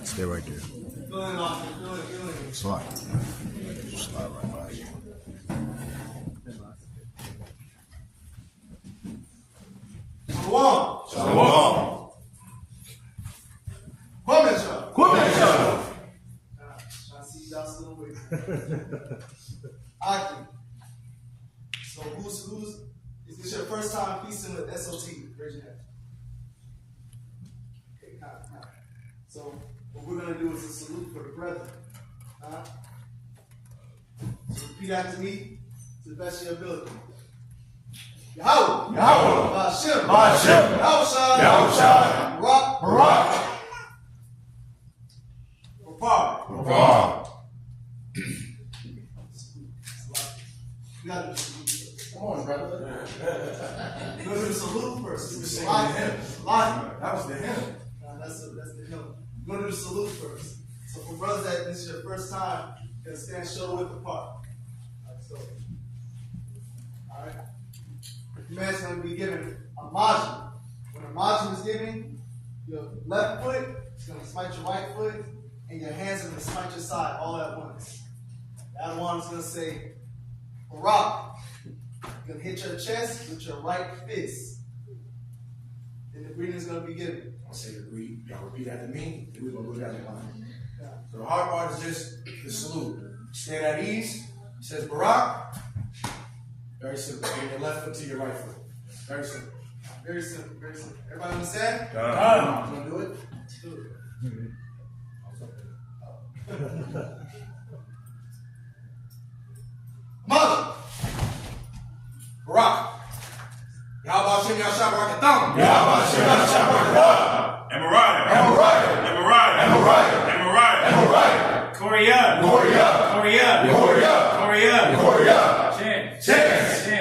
Stay right there. Slide. Slide right by you. Shalom. Shalom. Kwame. I see y'all still awake. Aki. So is this your first time feasting with SOT? Raise your hand. Okay, kind. So what we're gonna do is a salute for the brethren. So repeat after me to the best of your ability. Yahweh. Ba'ashem. Yahushua. Barak. Rapar. You gotta do salute. Come on, brother. We're gonna do the salute first. That was the hymn. That's the hymn. We're gonna do the salute first. So for brothers that this is your first time, you're gonna stand shoulder width apart. Alright. The man's gonna be given a margin. When a margin is given, your left foot is gonna smite your right foot, and your hands are gonna smite your side all at once. The other one is gonna say, Barak. You're gonna hit your chest with your right fist. Then the greeting is gonna be given. I'll say the greet. Y'all repeat after me. Then we're gonna go down the line. So the hard part is just the salute. Stand at ease. It says Barak. Very simple. Bring your left foot to your right foot. Very simple. Very simple. Everybody understand? You wanna do it? Do it. Mother. Barak. Yahweh Hashem Yahshua Barakatam. Yahweh Hashem Yahshua Barakatam. Emoriah. Korea. Chant.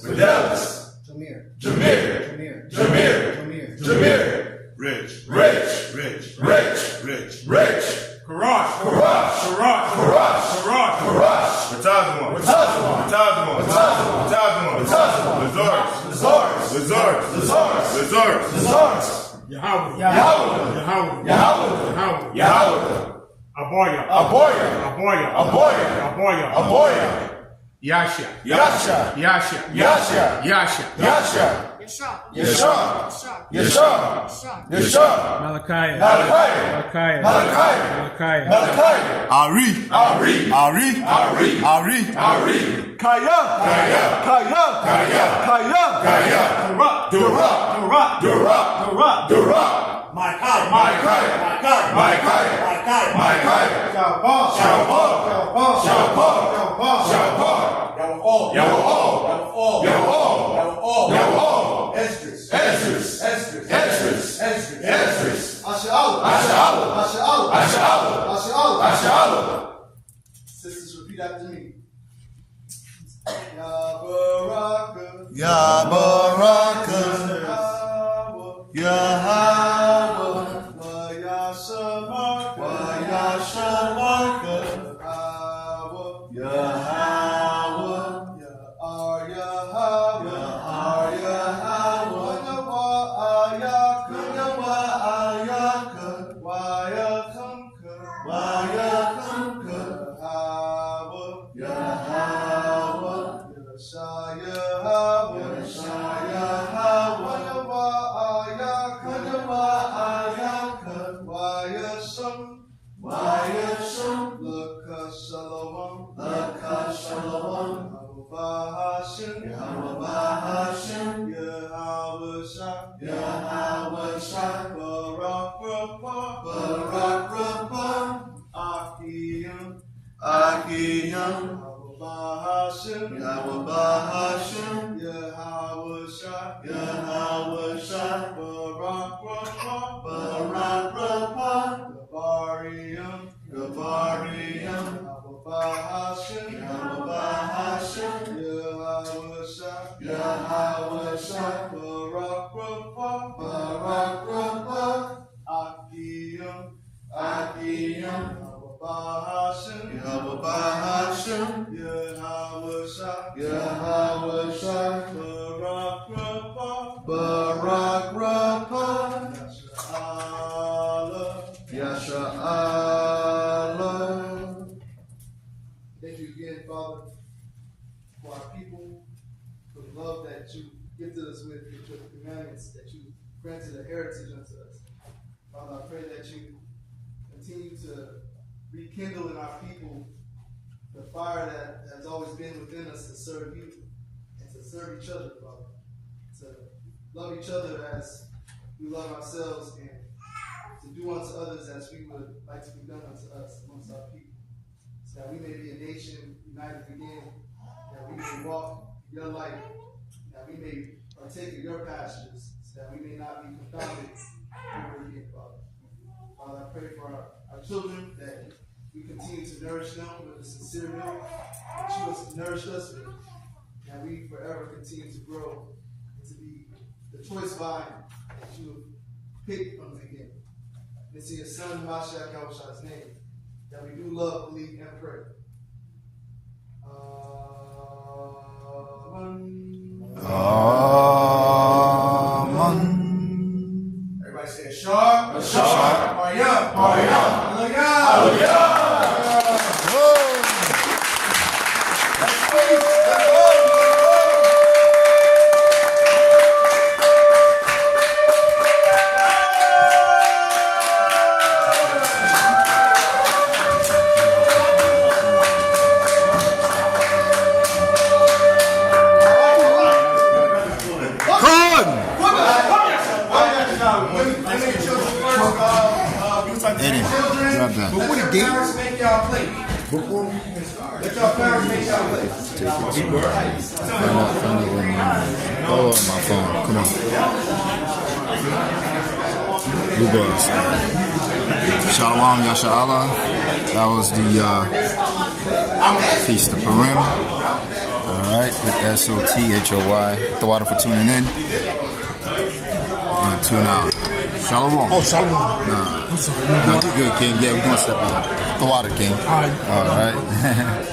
Fidelis. Jameer. Rich. Karash. Yahweh. Aboya. Yasha. Yeshua. Malachi. Ari. Kaya. Dura. Maikai. Yahweh. Esdras. Asha. Sisters, repeat after me. Yabaraka. Yahweh. Wayashamaka. Thank you again, Father, for our people, for the love that you gifted us with your commandments, that you granted a heritage unto us. Father, I pray that you continue to rekindle in our people the fire that has always been within us to serve you and to serve each other, Father. To love each other as we love ourselves and to do unto others as we would like to be done unto us amongst our people. So that we may be a nation united again, that we may walk your light, that we may partake of your pastures, so that we may not be confounded over again, Father. Father, I pray for our children, that we continue to nourish them with the sincere milk that you have nourished us with, and we forever continue to grow and to be the choice vine that you have picked from the beginning. And it's in your son, Mashiach Yahushua's name, that we do love, believe, and pray. Amen. Everybody say Ashar. Maryam. Hallelujah. Parents make y'all play. Let y'all parents make y'all play. Oh, my phone. Come on. Who goes? Shalom Yasha'Allah. That was the Feast of Purim. Alright, with SOTHOY. The water for tuning in. Tune out. Shalom. Oh, shalom. Nah, you're good, King. Yeah, we're gonna step out. The water, King. Alright.